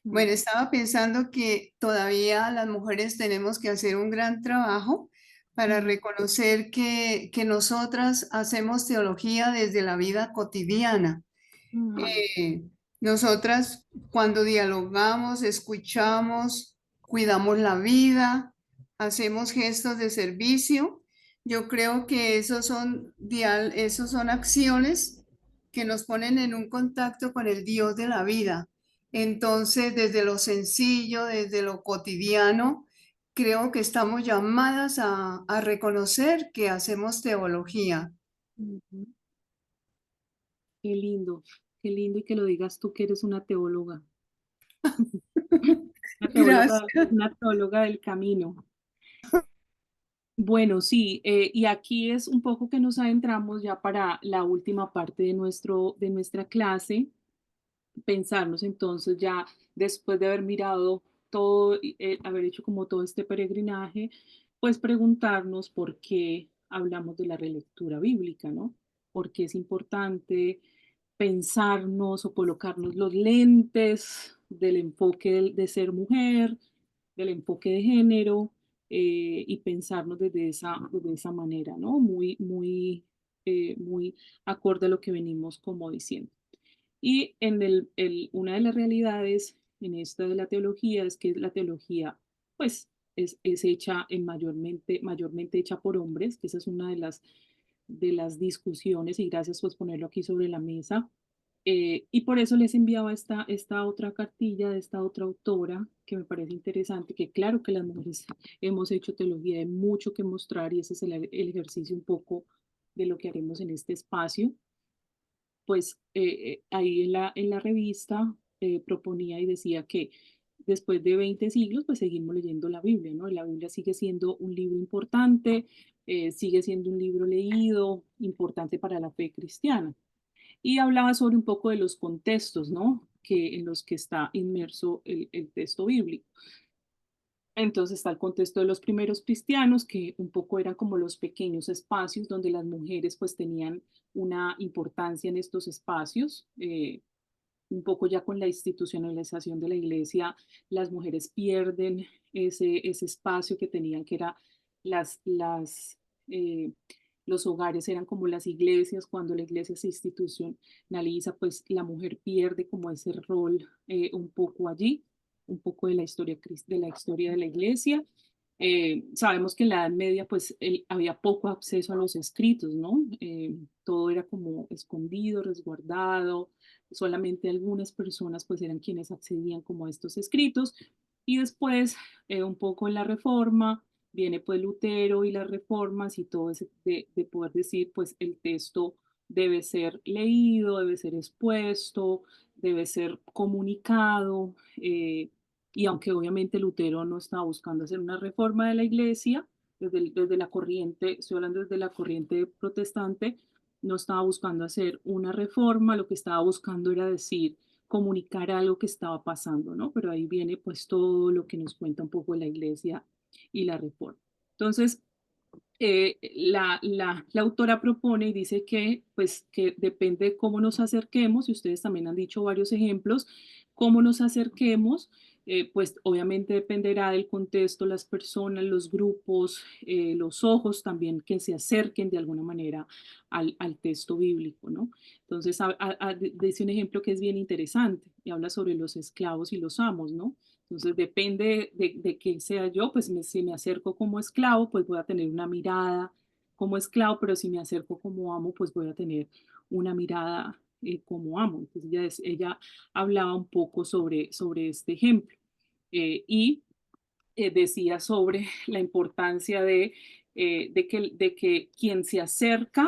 Bueno, estaba pensando que todavía las mujeres tenemos que hacer un gran trabajo para reconocer que nosotras hacemos teología desde la vida cotidiana. Nosotras cuando dialogamos, escuchamos, cuidamos la vida, hacemos gestos de servicio, yo creo que esos son acciones que nos ponen en un contacto con el Dios de la vida. Entonces, desde lo sencillo, desde lo cotidiano, creo que estamos llamadas a reconocer que hacemos teología. Qué lindo y que lo digas tú que eres una teóloga. Gracias. Una teóloga del camino. Bueno, sí, y aquí es un poco que nos adentramos ya para la última parte de nuestra clase, pensarnos entonces ya después de haber mirado todo, haber hecho como todo este peregrinaje, pues preguntarnos por qué hablamos de la relectura bíblica, ¿no? ¿Por qué es importante pensarnos o colocarnos los lentes del enfoque de ser mujer, del enfoque de género, y pensarnos desde esa manera, ¿no? Muy acorde a lo que venimos como diciendo. Y una de las realidades en esta de la teología es que la teología, pues, es hecha mayormente hecha por hombres, que esa es una de las discusiones, y gracias por ponerlo aquí sobre la mesa. Y por eso les enviaba esta otra cartilla de esta otra autora que me parece interesante, que claro que las mujeres hemos hecho teología, hay mucho que mostrar y ese es el ejercicio un poco de lo que haremos en este espacio. Pues ahí en la revista proponía y decía que después de 20 siglos, pues seguimos leyendo la Biblia, ¿no? La Biblia sigue siendo un libro importante, sigue siendo un libro leído, importante para la fe cristiana. Y hablaba sobre un poco de los contextos, ¿no? En los que está inmerso el texto bíblico. Entonces está el contexto de los primeros cristianos, que un poco eran como los pequeños espacios donde las mujeres pues tenían una importancia en estos espacios. Un poco ya con la institucionalización de la iglesia, las mujeres pierden ese espacio que tenían, que era eh, los hogares eran como las iglesias. Cuando la iglesia se institucionaliza, pues la mujer pierde como ese rol un poco allí, un poco de la historia de la iglesia. Sabemos que en la Edad Media pues había poco acceso a los escritos, ¿no? Todo era como escondido, resguardado, solamente algunas personas pues eran quienes accedían como a estos escritos. Y después un poco en la Reforma viene pues Lutero y las reformas y todo ese de poder decir pues el texto debe ser leído, debe ser expuesto, debe ser comunicado. Y aunque obviamente Lutero no estaba buscando hacer una reforma de la iglesia, desde la corriente, estoy hablando desde la corriente protestante, no estaba buscando hacer una reforma, lo que estaba buscando era decir, comunicar algo que estaba pasando, ¿no? Pero ahí viene pues todo lo que nos cuenta un poco de la iglesia y la reforma. Entonces, la autora propone y dice que, pues, que depende de cómo nos acerquemos, y ustedes también han dicho varios ejemplos, cómo nos acerquemos, pues obviamente dependerá del contexto, las personas, los grupos, los ojos también que se acerquen de alguna manera al texto bíblico, ¿no? Entonces, dice un ejemplo que es bien interesante y habla sobre los esclavos y los amos, ¿no? Entonces, depende de quién sea yo, pues si me acerco como esclavo, pues voy a tener una mirada como esclavo, pero si me acerco como amo, pues voy a tener una mirada como amo. Entonces, ella hablaba un poco sobre este ejemplo y decía sobre la importancia de que quien se acerca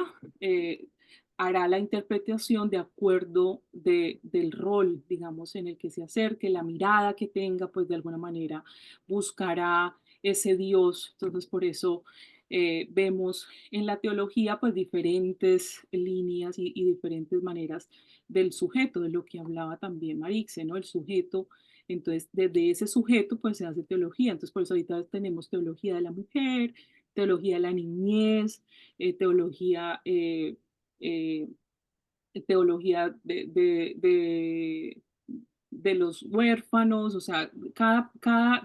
hará la interpretación de acuerdo del rol, digamos, en el que se acerque, la mirada que tenga, pues de alguna manera buscará ese Dios. Entonces, por eso vemos en la teología, pues diferentes líneas y diferentes maneras del sujeto, de lo que hablaba también Marixe, ¿no? El sujeto. Entonces, desde ese sujeto, pues se hace teología. Entonces, por eso ahorita tenemos teología de la mujer, teología de la niñez, teología eh, teología de los huérfanos, o sea,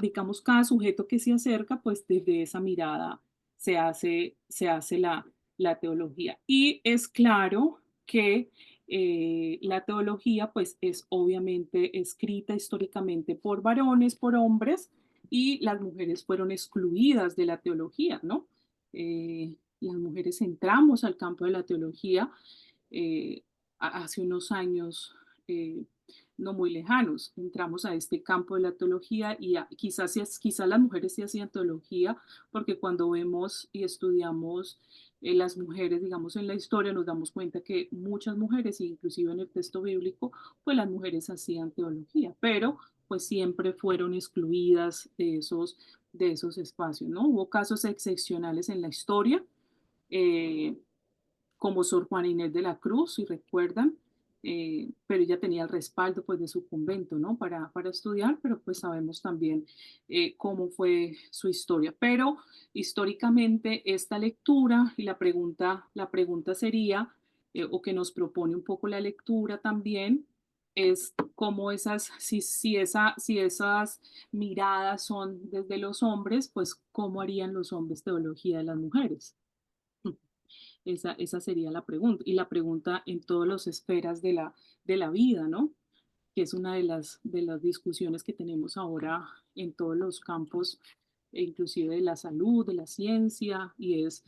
digamos, cada sujeto que se acerca, pues desde esa mirada se hace la teología. Y es claro que la teología, pues, es obviamente escrita históricamente por varones, por hombres, y las mujeres fueron excluidas de la teología, ¿no? Las mujeres entramos al campo de la teología eh, hace unos años no muy lejanos. Entramos a este campo de la teología y quizás las mujeres sí hacían teología, porque cuando vemos y estudiamos las mujeres, digamos, en la historia, nos damos cuenta que muchas mujeres, inclusive en el texto bíblico, pues las mujeres hacían teología, pero pues siempre fueron excluidas de esos espacios, ¿no? Hubo casos excepcionales en la historia, eh, como Sor Juana Inés de la Cruz, si recuerdan, pero ella tenía el respaldo pues de su convento, ¿no? Para estudiar, pero pues sabemos también cómo fue su historia. Pero históricamente esta lectura y la pregunta sería, o que nos propone un poco la lectura también, es cómo si esas miradas son desde los hombres, pues cómo harían los hombres teología de las mujeres. Esa sería la pregunta. Y la pregunta en todas las esferas de la vida, ¿no? Que es una de las discusiones que tenemos ahora en todos los campos, inclusive de la salud, de la ciencia, y es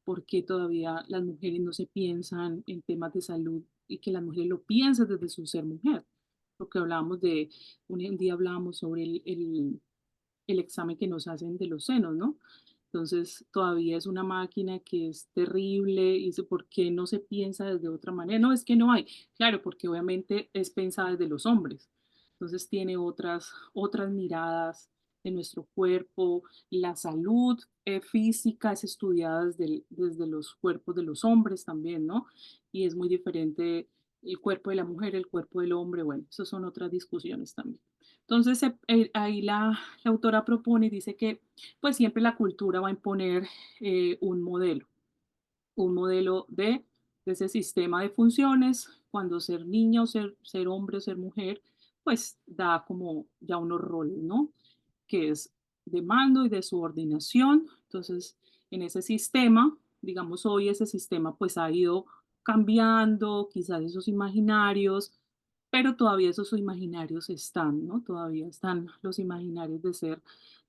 por qué todavía las mujeres no se piensan en temas de salud y que las mujeres lo piensan desde su ser mujer. Porque un día hablábamos sobre el examen que nos hacen de los senos, ¿no? Entonces, todavía es una máquina que es terrible y dice, ¿por qué no se piensa desde otra manera? No, es que no hay. Claro, porque obviamente es pensada desde los hombres. Entonces, tiene otras miradas de nuestro cuerpo. La salud física es estudiada desde los cuerpos de los hombres también, ¿no? Y es muy diferente el cuerpo de la mujer, el cuerpo del hombre. Bueno, esas son otras discusiones también. Entonces, ahí la autora propone y dice que pues siempre la cultura va a imponer un modelo de ese sistema de funciones, cuando ser niña o ser hombre o ser mujer, pues da como ya unos roles, ¿no? Que es de mando y de subordinación. Entonces, en ese sistema, digamos, hoy ese sistema pues ha ido cambiando, quizás esos imaginarios, pero todavía esos imaginarios están, ¿no? Todavía están los imaginarios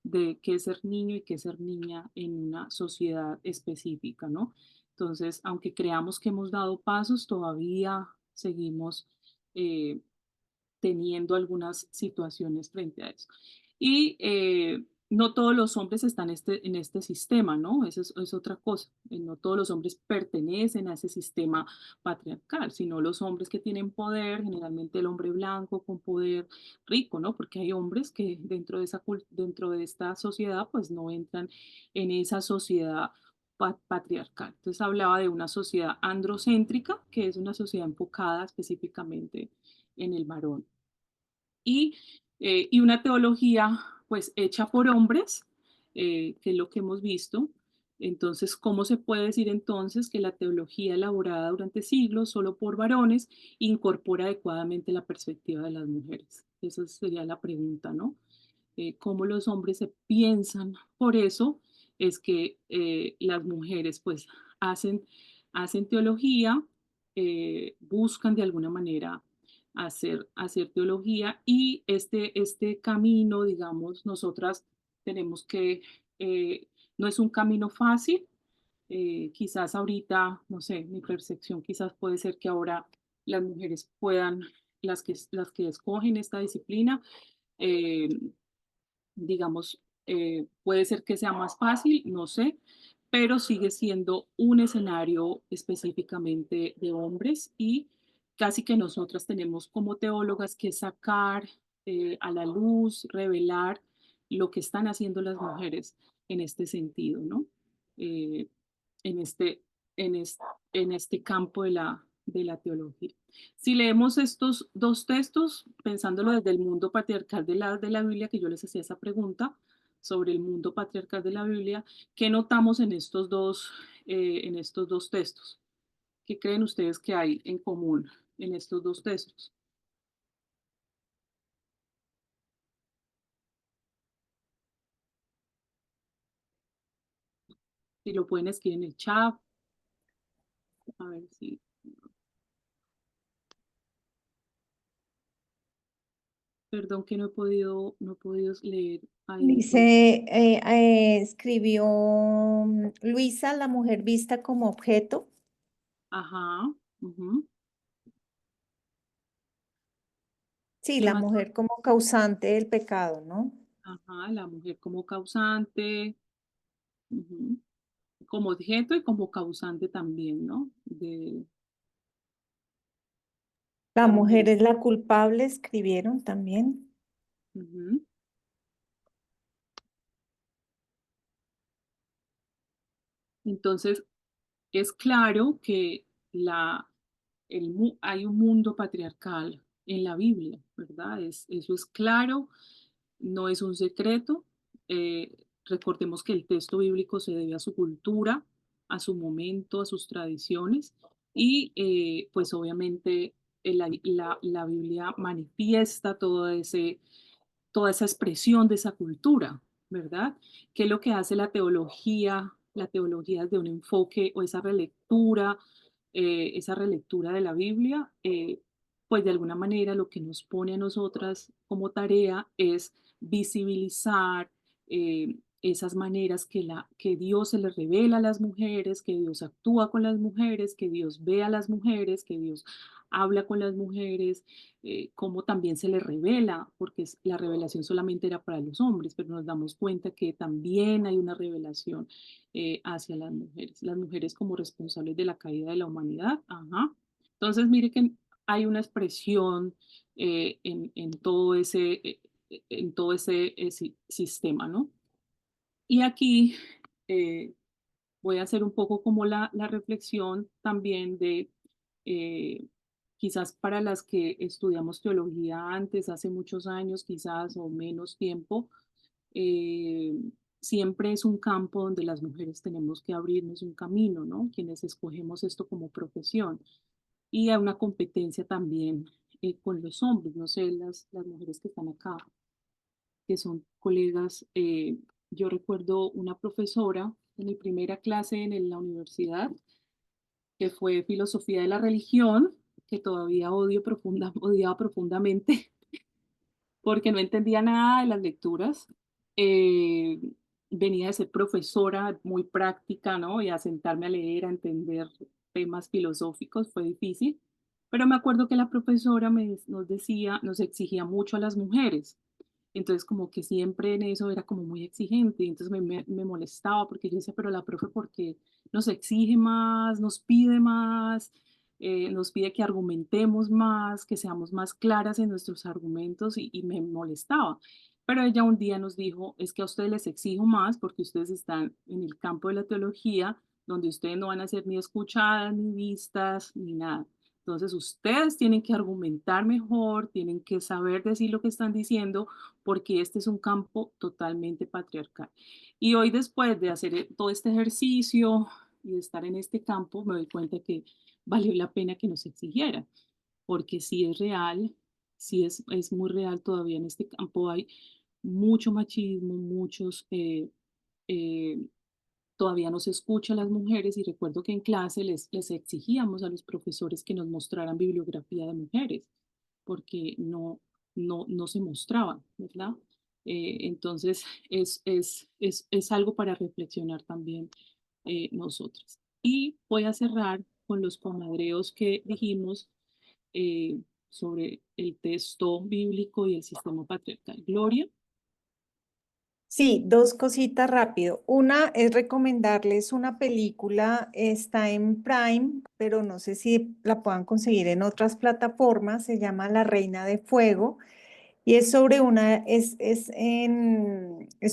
de qué es ser niño y qué es ser niña en una sociedad específica, ¿no? Entonces, aunque creamos que hemos dado pasos, todavía seguimos eh, teniendo algunas situaciones frente a eso. Y no todos los hombres están en este sistema, ¿no? Eso es otra cosa. No todos los hombres pertenecen a ese sistema patriarcal, sino los hombres que tienen poder, generalmente el hombre blanco con poder rico, ¿no? Porque hay hombres que dentro de esta sociedad pues no entran en esa sociedad patriarcal. Entonces hablaba de una sociedad androcéntrica, que es una sociedad enfocada específicamente en el varón y una teología pues hecha por hombres, que es lo que hemos visto. Entonces, ¿cómo se puede decir entonces que la teología elaborada durante siglos solo por varones incorpora adecuadamente la perspectiva de las mujeres? Esa sería la pregunta, ¿no? Cómo los hombres se piensan. Por eso es que las mujeres pues hacen, hacen teología, buscan de alguna manera hacer teología y este camino, digamos, nosotras tenemos que, no es un camino fácil, quizás ahorita, no sé, mi percepción quizás puede ser que ahora las mujeres puedan, las que escogen esta disciplina, eh, digamos, puede ser que sea más fácil, no sé, pero sigue siendo un escenario específicamente de hombres y casi que nosotras tenemos como teólogas que sacar a la luz, revelar lo que están haciendo las mujeres en este sentido, ¿no? Eh, en este, en este, en este campo de la teología. Si leemos estos dos textos, pensándolo desde el mundo patriarcal de la Biblia, que yo les hacía esa pregunta sobre el mundo patriarcal de la Biblia, ¿qué notamos en estos dos textos? ¿Qué creen ustedes que hay en común en estos dos textos? Si lo pueden escribir en el chat, a ver si... Perdón que no he podido leer ahí. Dice, escribió Luisa, la mujer vista como objeto. Ajá. Ujú. Sí, ¿Qué la más? mujer como causante del pecado, ¿no? Ajá, la mujer como causante, ujú, como objeto y como causante también, ¿no? La La mujer mujer es... es la culpable, escribieron también. ujú. Entonces, es claro que hay un mundo patriarcal en la Biblia, ¿verdad? Eso es claro, no es un secreto. Recordemos que el texto bíblico se debe a su cultura, a su momento, a sus tradiciones y pues obviamente la Biblia manifiesta toda esa expresión de esa cultura, ¿verdad? ¿Qué es lo que hace la teología? La teología es de un enfoque o esa relectura de la Biblia, pues de alguna manera lo que nos pone a nosotras como tarea es visibilizar esas maneras que Dios se les revela a las mujeres, que Dios actúa con las mujeres, que Dios ve a las mujeres, que Dios habla con las mujeres, cómo también se les revela, porque la revelación solamente era para los hombres, pero nos damos cuenta que también hay una revelación hacia las mujeres como responsables de la caída de la humanidad. Ajá. Entonces, mire que hay una expresión en todo ese sistema, ¿no? Y aquí eh, voy a hacer un poco como la reflexión también de quizás para las que estudiamos teología antes, hace muchos años quizás o menos tiempo, eh, siempre es un campo donde las mujeres tenemos que abrirnos un camino, ¿no? Quienes escogemos esto como profesión. Y hay una competencia también con los hombres, no sé, las mujeres que están acá, que son colegas. Yo recuerdo una profesora en mi primera clase la universidad, que fue filosofía de la religión, que todavía odiaba profundamente porque no entendía nada de las lecturas. Eh, Venía de ser profesora muy práctica, ¿no? Y a sentarme a leer, a entender temas filosóficos fue difícil. Pero me acuerdo que la profesora nos decía, nos exigía mucho a las mujeres. Entonces, como que siempre en eso era como muy exigente. Y entonces me molestaba porque yo decía, pero la profe, ¿por qué nos exige más, nos pide más? Nos pide que argumentemos más, que seamos más claras en nuestros argumentos y me molestaba. Pero ella un día nos dijo, es que a ustedes les exijo más porque ustedes están en el campo de la teología, donde ustedes no van a ser ni escuchadas, ni vistas, ni nada. Entonces ustedes tienen que argumentar mejor, tienen que saber decir lo que están diciendo, porque este es un campo totalmente patriarcal. Y hoy, después de hacer todo este ejercicio y de estar en este campo, me doy cuenta que valió la pena que nos exigiera, porque sí es real, sí es muy real todavía en este campo. Hay mucho machismo, eh, todavía no se escucha a las mujeres, y recuerdo que en clase les exigíamos a los profesores que nos mostraran bibliografía de mujeres, porque no se mostraba, ¿verdad? Entonces es algo para reflexionar también nosotras. Y voy a cerrar con los comadreos que dijimos eh, sobre el texto bíblico y el sistema patriarcal. Gloria. Sí, dos cositas rápido. Una es recomendarles una película, está en Prime, pero no sé si la puedan conseguir en otras plataformas, se llama La Reina de Fuego y es sobre es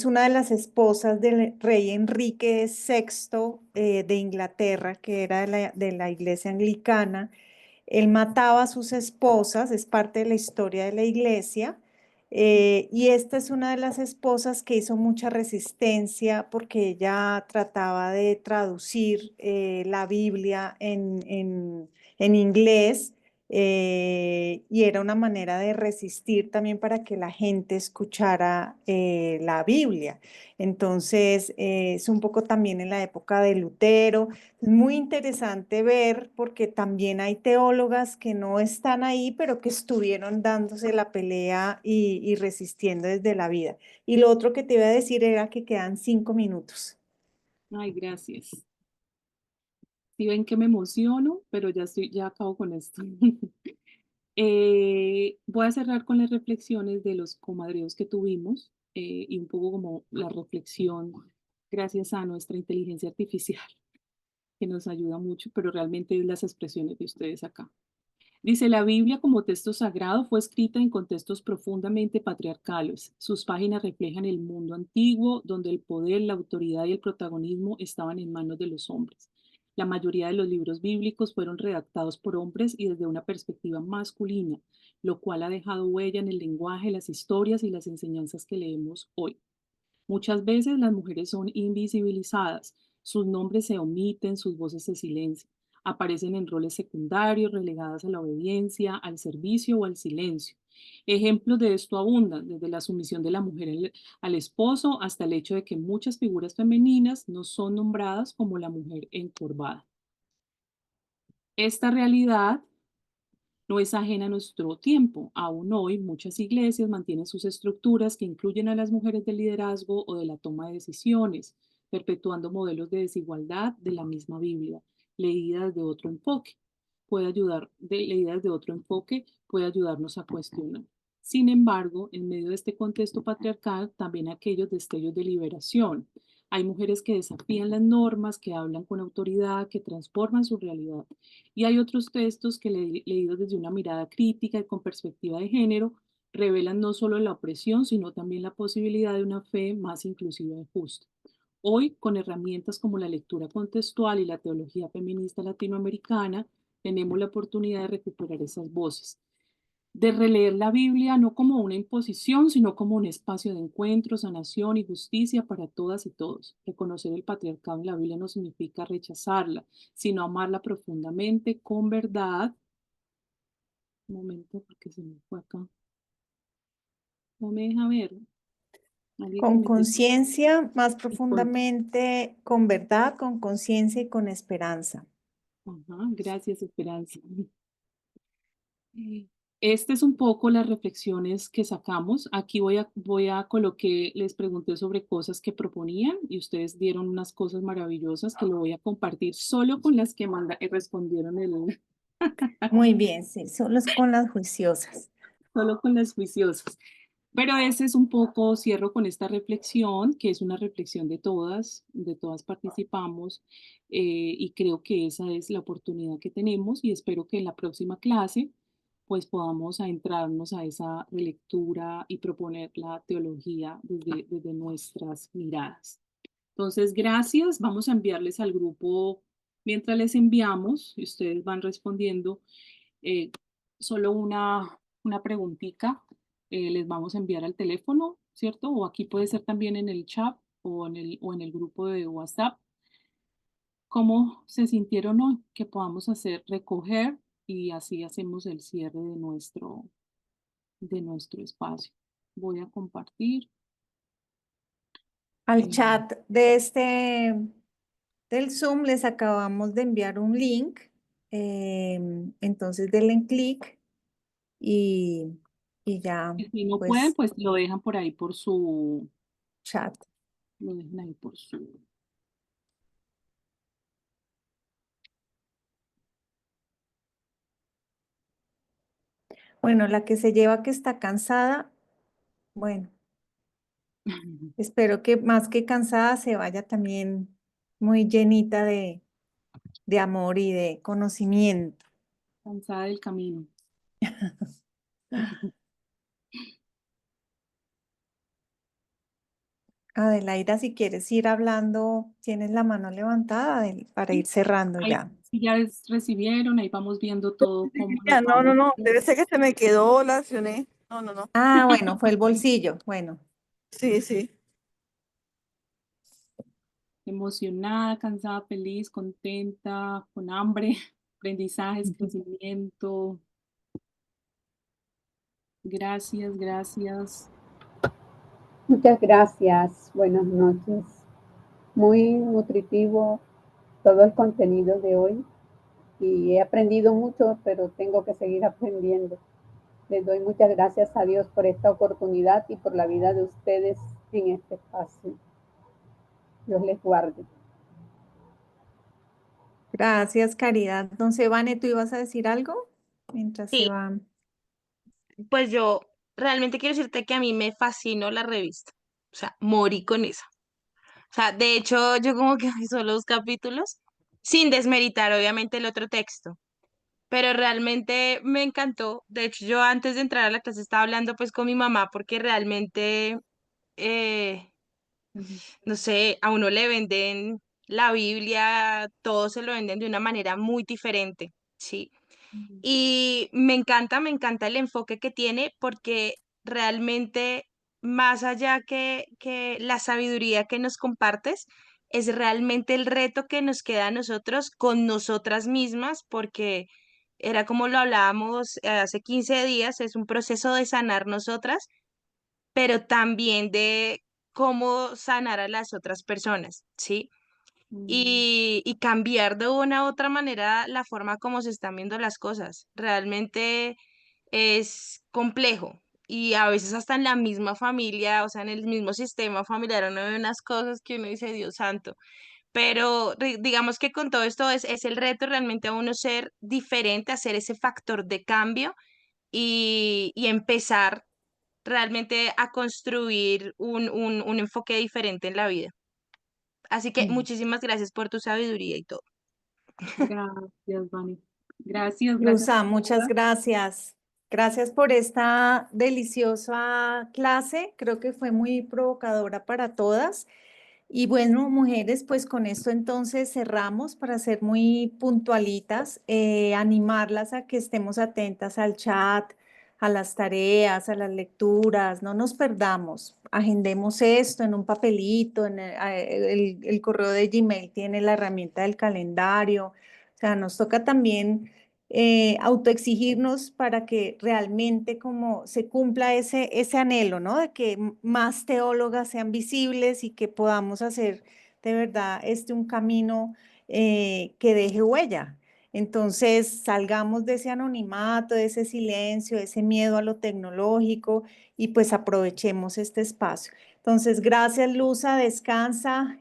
una de las esposas del rey Enrique VI de Inglaterra, que era de la iglesia anglicana. Él mataba a sus esposas, es parte de la historia de la iglesia. Y esta es una de las esposas que hizo mucha resistencia porque ella trataba de traducir la Biblia en inglés, y era una manera de resistir también para que la gente escuchara la Biblia. Entonces, es un poco también en la época de Lutero. Es muy interesante ver porque también hay teólogas que no están ahí, pero que estuvieron dándose la pelea y resistiendo desde la vida. Y lo otro que te iba a decir era que quedan 5 minutos. Ay, gracias. Si ven que me emociono, pero ya acabo con esto. Voy a cerrar con las reflexiones de los comadreos que tuvimos y un poco como la reflexión gracias a nuestra inteligencia artificial, que nos ayuda mucho, pero realmente es las expresiones de ustedes acá. Dice, la Biblia como texto sagrado fue escrita en contextos profundamente patriarcales. Sus páginas reflejan el mundo antiguo, donde el poder, la autoridad y el protagonismo estaban en manos de los hombres. La mayoría de los libros bíblicos fueron redactados por hombres y desde una perspectiva masculina, lo cual ha dejado huella en el lenguaje, las historias y las enseñanzas que leemos hoy. Muchas veces las mujeres son invisibilizadas, sus nombres se omiten, sus voces se silencian, aparecen en roles secundarios, relegadas a la obediencia, al servicio o al silencio. Ejemplos de esto abundan, desde la sumisión de la mujer al esposo hasta el hecho de que muchas figuras femeninas no son nombradas como la mujer encorvada. Esta realidad no es ajena a nuestro tiempo. Aún hoy, muchas iglesias mantienen sus estructuras que incluyen a las mujeres del liderazgo o de la toma de decisiones, perpetuando modelos de desigualdad de la misma Biblia, leídas de otro enfoque. Leídas de otro enfoque puede ayudarnos a cuestionar. Sin embargo, en medio de este contexto patriarcal, también aquellos destellos de liberación. Hay mujeres que desafían las normas, que hablan con autoridad, que transforman su realidad. Y hay otros textos que, leídos desde una mirada crítica y con perspectiva de género, revelan no solo la opresión, sino también la posibilidad de una fe más inclusiva y justa. Hoy, con herramientas como la lectura contextual y la teología feminista latinoamericana, tenemos la oportunidad de recuperar esas voces, de releer la Biblia no como una imposición, sino como un espacio de encuentro, sanación y justicia para todas y todos. Reconocer el patriarcado en la Biblia no significa rechazarla, sino amarla profundamente, con verdad. Un momento, porque se me fue acá. No me deja ver. Alguien que Con me diga. conciencia, más profundamente, con verdad, con conciencia y con esperanza. Ajá, gracias, Esperanza. Este es un poco las reflexiones que sacamos. Aquí voy a coloqué, les pregunté sobre cosas que proponían y ustedes dieron unas cosas maravillosas que lo voy a compartir solo con las que respondieron Muy bien, sí, solo es con las juiciosas. solo con las juiciosas. Pero ese es un poco, cierro con esta reflexión, que es una reflexión de todas participamos, y creo que esa es la oportunidad que tenemos y espero que en la próxima clase pues podamos adentrarnos a esa relectura y proponer la teología desde nuestras miradas. Entonces, gracias. Vamos a enviarles al grupo, mientras les enviamos, y ustedes van respondiendo, eh, solo una preguntita, les vamos a enviar al teléfono, ¿cierto? O aquí puede ser también en el chat o en el grupo de WhatsApp. ¿Cómo se sintieron hoy? Que podamos hacer, recoger y así hacemos el cierre de nuestro espacio. Voy a compartir. Al chat del Zoom les acabamos de enviar un link, entonces denle clic y ya, Y si no pueden, pues lo dejan por ahí por su chat. Lo dejan ahí por su. Bueno, la que se lleva que está cansada, bueno, espero que más que cansada se vaya también muy llenita de amor y de conocimiento. Cansada del camino. Adelaida, si quieres ir hablando, tienes la mano levantada para ir cerrando Ahí, ya. si ya recibieron, ahí vamos viendo todo cómo Ya, nos no, no, vamos. no, debe ser que se me quedó la accioné. No, no, no. Ah, bueno, fue el bolsillo, bueno. Sí, sí. Emocionada, cansada, feliz, contenta, con hambre, aprendizajes, crecimiento. Gracias, gracias. Muchas gracias, buenas noches. Muy nutritivo todo el contenido de hoy y he aprendido mucho, pero tengo que seguir aprendiendo. Les doy muchas gracias a Dios por esta oportunidad y por la vida de ustedes en este espacio. Dios les guarde. Gracias, Caridad. Entonces, Vane, ¿tú ibas a decir algo mientras se Sí, va? pues yo realmente quiero decirte que a mí me fascinó la revista. O sea, morí con esa. O sea, de hecho, yo como que vi solo 2 capítulos, sin desmeritar obviamente el otro texto, pero realmente me encantó. De hecho, yo antes de entrar a la clase estaba hablando pues con mi mamá porque realmente, eh, no sé, a uno le venden la Biblia, todo se lo venden de una manera muy diferente, ¿sí? Y me encanta el enfoque que tiene porque realmente más allá que la sabiduría que nos compartes, es realmente el reto que nos queda a nosotros con nosotras mismas, porque era como lo hablábamos hace 15 días, es un proceso de sanar nosotras, pero también de cómo sanar a las otras personas, ¿sí? Y cambiar de una u otra manera la forma como se están viendo las cosas. Realmente es complejo y a veces hasta en la misma familia, o sea, en el mismo sistema familiar, uno ve unas cosas que uno dice, Dios santo. Pero digamos que con todo esto es el reto realmente a uno ser diferente, hacer ese factor de cambio y empezar realmente a construir un enfoque diferente en la vida. Así que muchísimas gracias por tu sabiduría y todo. Gracias, Vani. Gracias, gracias Luza, a muchas todas. gracias. Gracias por esta deliciosa clase. Creo que fue muy provocadora para todas. Y bueno, mujeres, pues con esto entonces cerramos para ser muy puntualitas, animarlas a que estemos atentas al chat, a las tareas, a las lecturas, no nos perdamos, agendemos esto en un papelito, el correo de Gmail tiene la herramienta del calendario, o sea, nos toca también autoexigirnos para que realmente como se cumpla ese anhelo, ¿no? De que más teólogas sean visibles y que podamos hacer de verdad un camino que deje huella. Entonces, salgamos de ese anonimato, de ese silencio, de ese miedo a lo tecnológico y pues aprovechemos este espacio. Entonces, gracias, Luza, descansa.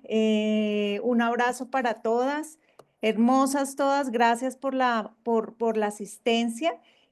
Un abrazo para todas. Hermosas todas, gracias por la asistencia